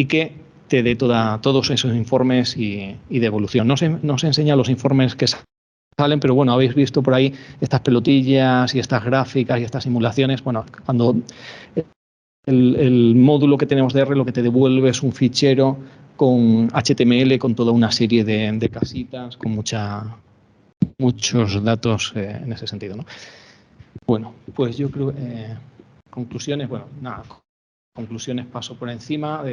y que te dé todos esos informes y de evolución. No se enseña los informes que salen, pero bueno, habéis visto por ahí estas pelotillas y estas gráficas y estas simulaciones. Bueno, cuando el módulo que tenemos de R lo que te devuelve es un fichero con HTML, con toda una serie de casitas, con muchos datos en ese sentido, ¿no? Bueno, pues yo creo, conclusiones, bueno, nada, conclusiones paso por encima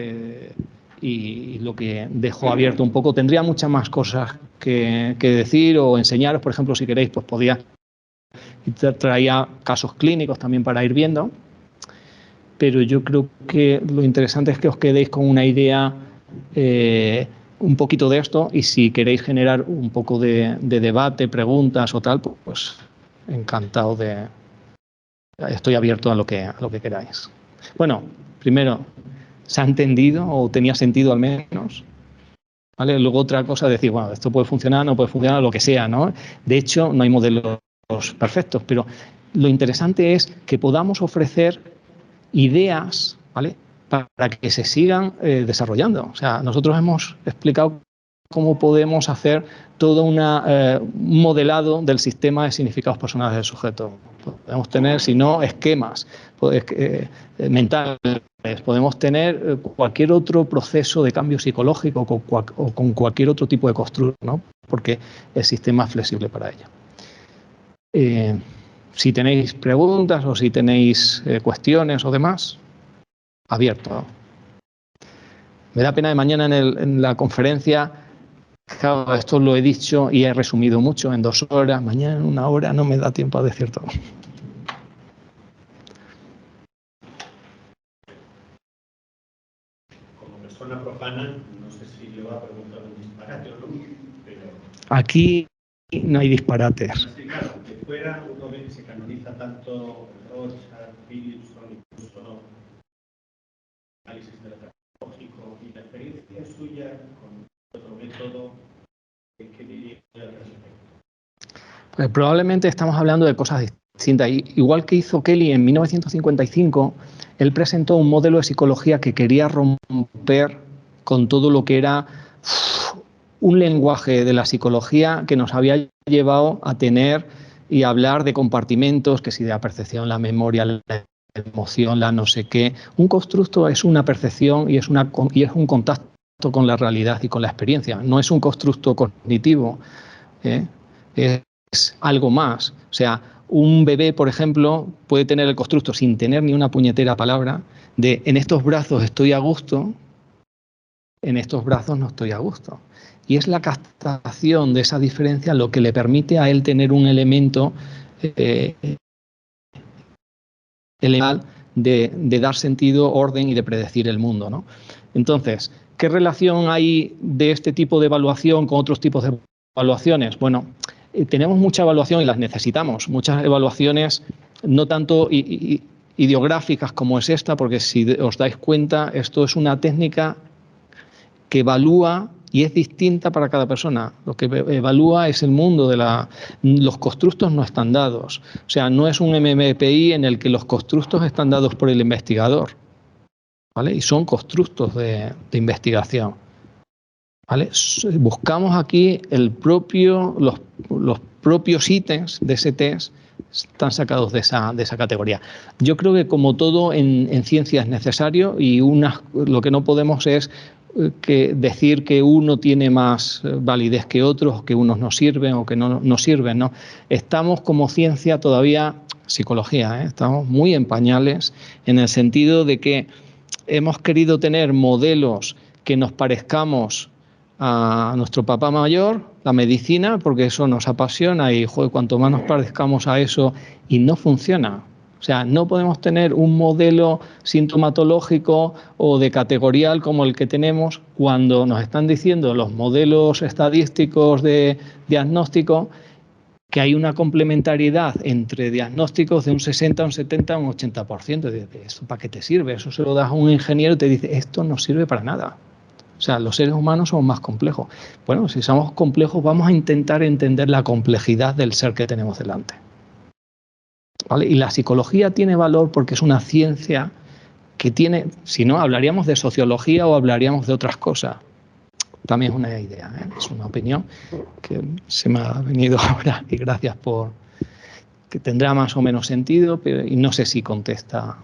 y lo que dejo abierto un poco. Tendría muchas más cosas que decir o enseñaros, por ejemplo, si queréis, pues traía casos clínicos también para ir viendo, pero yo creo que lo interesante es que os quedéis con una idea un poquito de esto, y si queréis generar un poco de debate, preguntas o tal, pues encantado estoy abierto a lo que queráis. Bueno, primero, ¿se ha entendido o tenía sentido al menos? ¿Vale? Luego otra cosa es decir, bueno, esto puede funcionar, no puede funcionar, lo que sea, ¿no? De hecho, no hay modelos perfectos, pero lo interesante es que podamos ofrecer ideas, ¿vale?, para que se sigan desarrollando. O sea, nosotros hemos explicado cómo podemos hacer todo un modelado del sistema de significados personales del sujeto. Podemos tener, si no, esquemas mentales, podemos tener cualquier otro proceso de cambio psicológico o con cualquier otro tipo de constructo, ¿no? Porque el sistema es flexible para ello. Si tenéis preguntas o si tenéis cuestiones o demás, abierto. Me da pena de mañana en la conferencia, claro, esto lo he dicho y he resumido mucho en 2 horas, mañana en 1 hora no me da tiempo a decir todo. Como persona profana, no sé si le va a preguntar un disparate o no, pero... Aquí no hay disparates. Sí, claro, que fuera uno ve que se canoniza tanto Rorschach, Philipson, incluso análisis telepsicológico, y la experiencia suya con otro método, ¿qué diría al respecto? Pues probablemente estamos hablando de cosas distintas. Igual que hizo Kelly en 1955, él presentó un modelo de psicología que quería romper con todo lo que era un lenguaje de la psicología que nos había llevado a tener y hablar de compartimentos, que si de la percepción, la memoria, la emoción, la no sé qué. Un constructo es una percepción y es un contacto con la realidad y con la experiencia. No es un constructo cognitivo, es algo más. O sea, un bebé, por ejemplo, puede tener el constructo sin tener ni una puñetera palabra de en estos brazos estoy a gusto, en estos brazos no estoy a gusto. Y es la captación de esa diferencia lo que le permite a él tener un elemento de dar sentido, orden y de predecir el mundo, ¿no? Entonces, ¿qué relación hay de este tipo de evaluación con otros tipos de evaluaciones? Bueno, tenemos mucha evaluación y las necesitamos, muchas evaluaciones no tanto ideográficas como es esta, porque si os dais cuenta, esto es una técnica que evalúa y es distinta para cada persona. Lo que evalúa es el mundo los constructos no están dados. O sea, no es un MMPI en el que los constructos están dados por el investigador, ¿vale? Y son constructos de investigación, ¿vale? Buscamos aquí los propios ítems de ese test están sacados de esa categoría. Yo creo que como todo en ciencia es necesario y lo que no podemos es decir que uno tiene más validez que otros, que unos no sirven o que no sirven, ¿no? Estamos como ciencia todavía, psicología, estamos muy en pañales en el sentido de que hemos querido tener modelos que nos parezcamos a nuestro papá mayor, la medicina, porque eso nos apasiona y joder, cuanto más nos parezcamos a eso, y no funciona. O sea, no podemos tener un modelo sintomatológico o de categorial como el que tenemos cuando nos están diciendo los modelos estadísticos de diagnóstico que hay una complementariedad entre diagnósticos de un 60, un 70, un 80%. ¿Eso para qué te sirve? Eso se lo das a un ingeniero y te dice, esto no sirve para nada. O sea, los seres humanos somos más complejos. Bueno, si somos complejos, vamos a intentar entender la complejidad del ser que tenemos delante, ¿vale? Y la psicología tiene valor porque es una ciencia que tiene, si no, hablaríamos de sociología o hablaríamos de otras cosas. También es una idea, ¿eh? Es una opinión que se me ha venido ahora y gracias por que tendrá más o menos sentido, pero y no sé si contesta.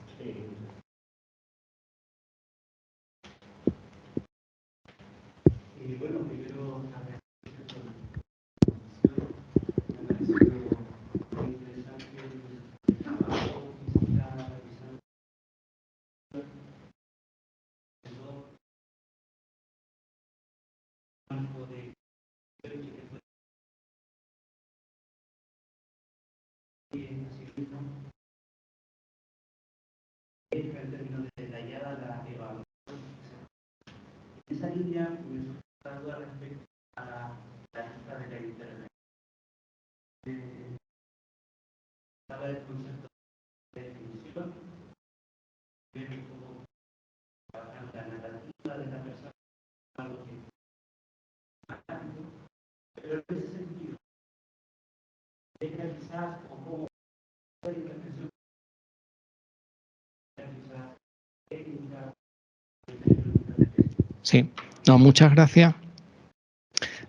Y bueno, primero en términos de detallada la evaluación. En esa línea me surge duda respecto a la lista de la internet. Habla del concepto de definición, ver cómo trabajar la narrativa de la persona, algo que pero en ese sentido, deja quizás o cómo puede intervención quizás técnica. Sí, no, muchas gracias.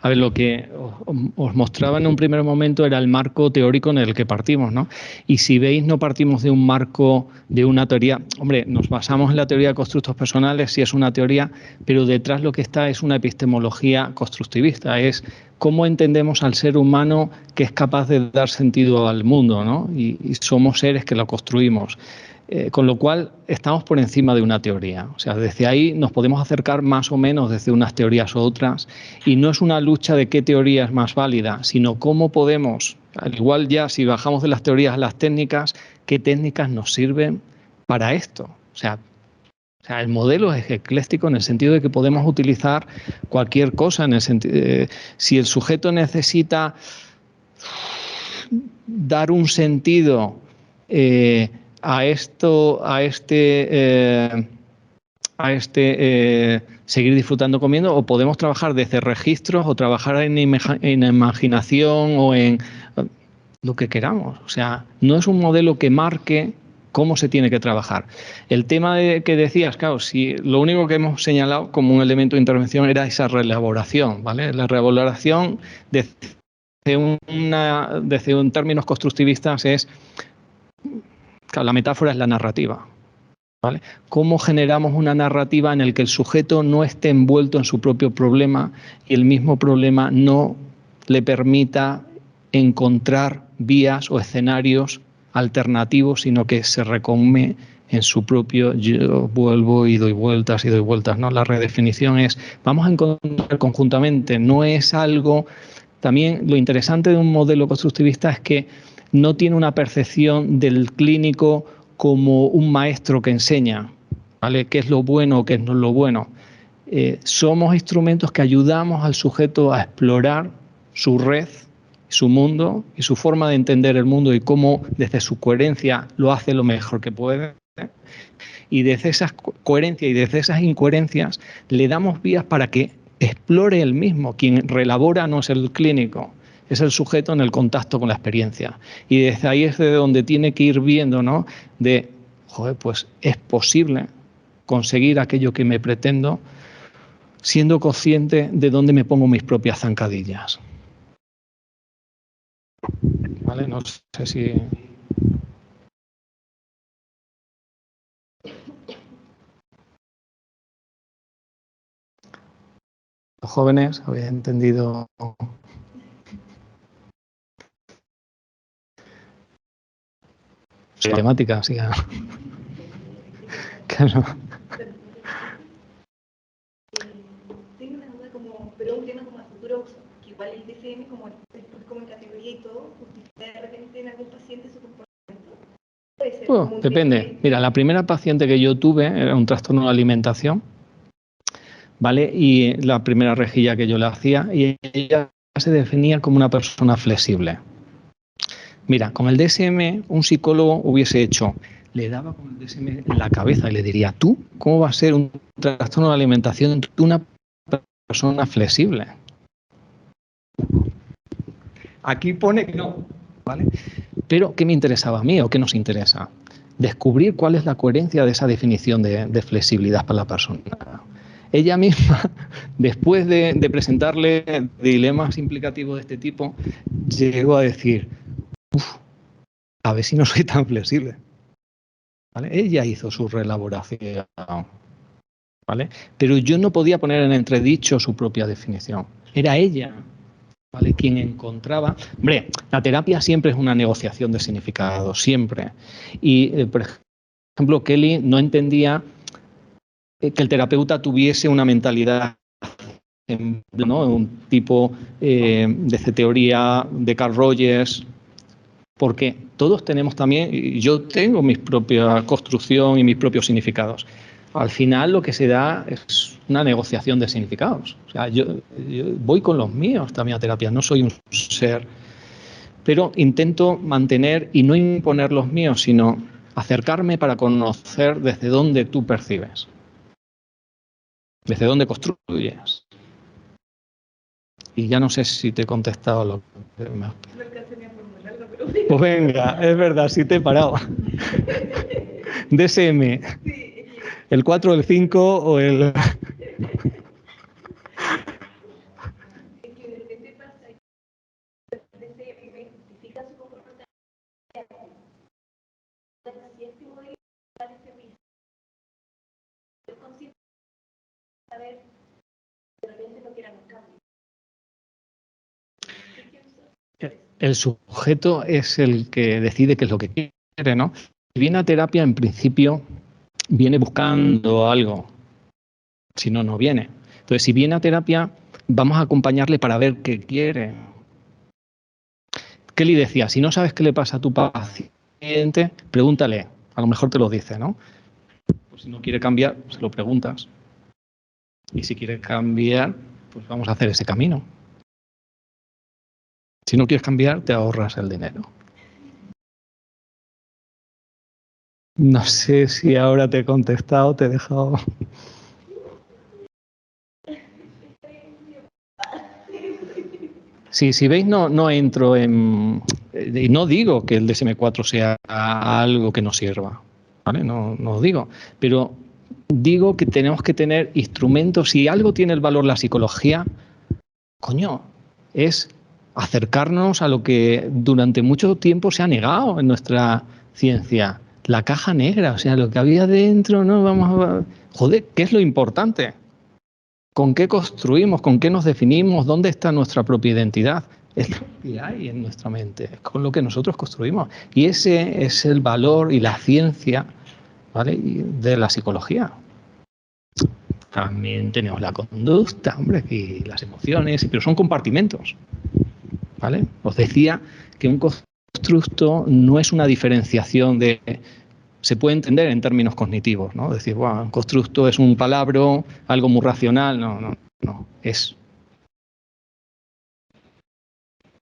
A ver, lo que os mostraba en un primer momento era el marco teórico en el que partimos, ¿no? Y si veis, no partimos de un marco, de una teoría. Hombre, nos basamos en la teoría de constructos personales, sí es una teoría, pero detrás lo que está es una epistemología constructivista, es cómo entendemos al ser humano que es capaz de dar sentido al mundo, ¿no? Y somos seres que lo construimos. Con lo cual estamos por encima de una teoría. O sea, desde ahí nos podemos acercar más o menos desde unas teorías u otras y no es una lucha de qué teoría es más válida, sino cómo podemos, al igual ya si bajamos de las teorías a las técnicas, qué técnicas nos sirven para esto. O sea, el modelo es ecléctico en el sentido de que podemos utilizar cualquier cosa. En el sentido, si el sujeto necesita dar un sentido seguir disfrutando comiendo, o podemos trabajar desde registros o trabajar en imaginación o en lo que queramos. O sea, no es un modelo que marque cómo se tiene que trabajar. El tema que decías, claro, si lo único que hemos señalado como un elemento de intervención era esa reelaboración, ¿vale? La reelaboración desde un términos constructivistas es, claro, la metáfora es la narrativa, ¿vale? ¿Cómo generamos una narrativa en la que el sujeto no esté envuelto en su propio problema y el mismo problema no le permita encontrar vías o escenarios alternativos, sino que se recome en su propio yo vuelvo y doy vueltas, ¿no? La redefinición es, vamos a encontrar conjuntamente, no es algo. También lo interesante de un modelo constructivista es que no tiene una percepción del clínico como un maestro que enseña, ¿vale? ¿Qué es lo bueno o qué no es lo bueno? Somos instrumentos que ayudamos al sujeto a explorar su red, su mundo y su forma de entender el mundo y cómo desde su coherencia lo hace lo mejor que puede. Y desde esas coherencias y desde esas incoherencias le damos vías para que explore él mismo. Quien reelabora no es el clínico, es el sujeto en el contacto con la experiencia. Y desde ahí es de donde tiene que ir viendo, ¿no? De, joder, pues es posible conseguir aquello que me pretendo siendo consciente de dónde me pongo mis propias zancadillas. ¿Vale? No sé si... Los jóvenes habéis entendido... temática, sí. Claro. Tengo una duda como, pero un tema como a futuro uso, que igual el DSM como en categoría y todo, justifica de repente en algún paciente su comportamiento. Puede ser como depende. Mira, la primera paciente que yo tuve era un trastorno de alimentación, ¿vale? Y la primera rejilla que yo le hacía, y ella se definía como una persona flexible. Mira, con el DSM un psicólogo hubiese hecho, le daba con el DSM en la cabeza y le diría, ¿tú cómo va a ser un trastorno de alimentación de una persona flexible? Aquí pone que no, ¿vale? Pero ¿qué me interesaba a mí o qué nos interesa? descubrir cuál es la coherencia de esa definición de flexibilidad para la persona. Ella misma, después de presentarle dilemas implicativos de este tipo, llegó a decir, a ver si no soy tan flexible. ¿Vale? Ella hizo su reelaboración, ¿vale? Pero yo no podía poner en entredicho su propia definición. Era ella, ¿vale?, quien encontraba... Hombre, la terapia siempre es una negociación de significados, siempre. Y, por ejemplo, Kelly no entendía que el terapeuta tuviese una mentalidad, ¿no?, un tipo de teoría de Carl Rogers, porque todos tenemos también, y yo tengo mi propia construcción y mis propios significados. Al final lo que se da es una negociación de significados. O sea, yo voy con los míos también a terapia, no soy un ser, pero intento mantener y no imponer los míos, sino acercarme para conocer desde dónde tú percibes, desde dónde construyes. Y ya no sé si te he contestado lo que me has pedido. Pues venga, es verdad, sí te he parado. DSM. ¿El 4, el 5 o el...? El sujeto es el que decide qué es lo que quiere, ¿no? Si viene a terapia, en principio, viene buscando algo. Si no, no viene. Entonces, si viene a terapia, vamos a acompañarle para ver qué quiere. Kelly decía, si no sabes qué le pasa a tu paciente, pregúntale. A lo mejor te lo dice, ¿no? Pues si no quiere cambiar, se lo preguntas. Y si quiere cambiar, pues vamos a hacer ese camino. Si no quieres cambiar, te ahorras el dinero. No sé si ahora te he contestado, te he dejado... Sí, si veis, no entro en... Y no digo que el DSM-4 sea algo que nos sirva, ¿vale? No digo. Pero digo que tenemos que tener instrumentos. Si algo tiene el valor la psicología, coño, es acercarnos a lo que durante mucho tiempo se ha negado en nuestra ciencia. La caja negra, o sea, lo que había dentro, ¿no? Vamos a... Joder, ¿qué es lo importante? ¿Con qué construimos? ¿Con qué nos definimos? ¿Dónde está nuestra propia identidad? Es lo que hay en nuestra mente, es con lo que nosotros construimos. Y ese es el valor y la ciencia, ¿vale?, de la psicología. También tenemos la conducta, hombre, y las emociones, pero son compartimentos, ¿vale? Os decía que un constructo no es una diferenciación de... Se puede entender en términos cognitivos, ¿no? Decir, bueno, un constructo es un palabra, algo muy racional. No. Es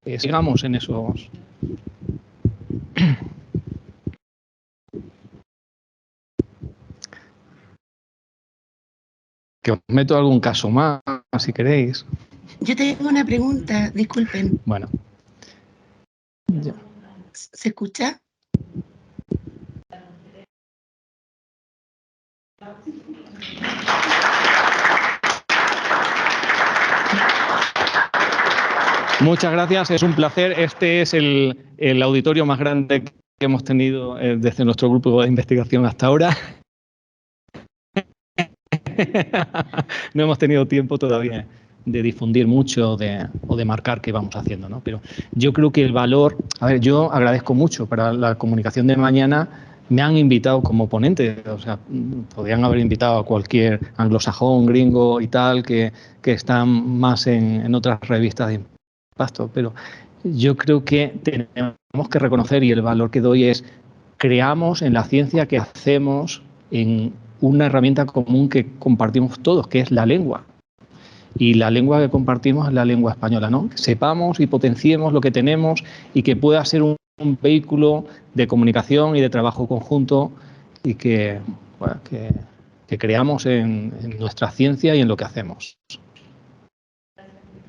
digamos en esos... Que os meto algún caso más, si queréis. Yo tengo una pregunta, disculpen. Bueno. Ya. ¿Se escucha? Muchas gracias, es un placer. Este es el auditorio más grande que hemos tenido desde nuestro grupo de investigación hasta ahora. No hemos tenido tiempo todavía de difundir mucho o de marcar qué vamos haciendo, ¿no? Pero yo creo que el valor... A ver, yo agradezco mucho para la comunicación de mañana. Me han invitado como ponente, o sea, podrían haber invitado a cualquier anglosajón, gringo y tal, que están más en otras revistas de impacto, pero yo creo que tenemos que reconocer, y el valor que doy es, creamos en la ciencia que hacemos en una herramienta común que compartimos todos, que es la lengua. Y la lengua que compartimos es la lengua española, ¿no? Que sepamos y potenciemos lo que tenemos y que pueda ser un vehículo de comunicación y de trabajo conjunto y que creamos en nuestra ciencia y en lo que hacemos.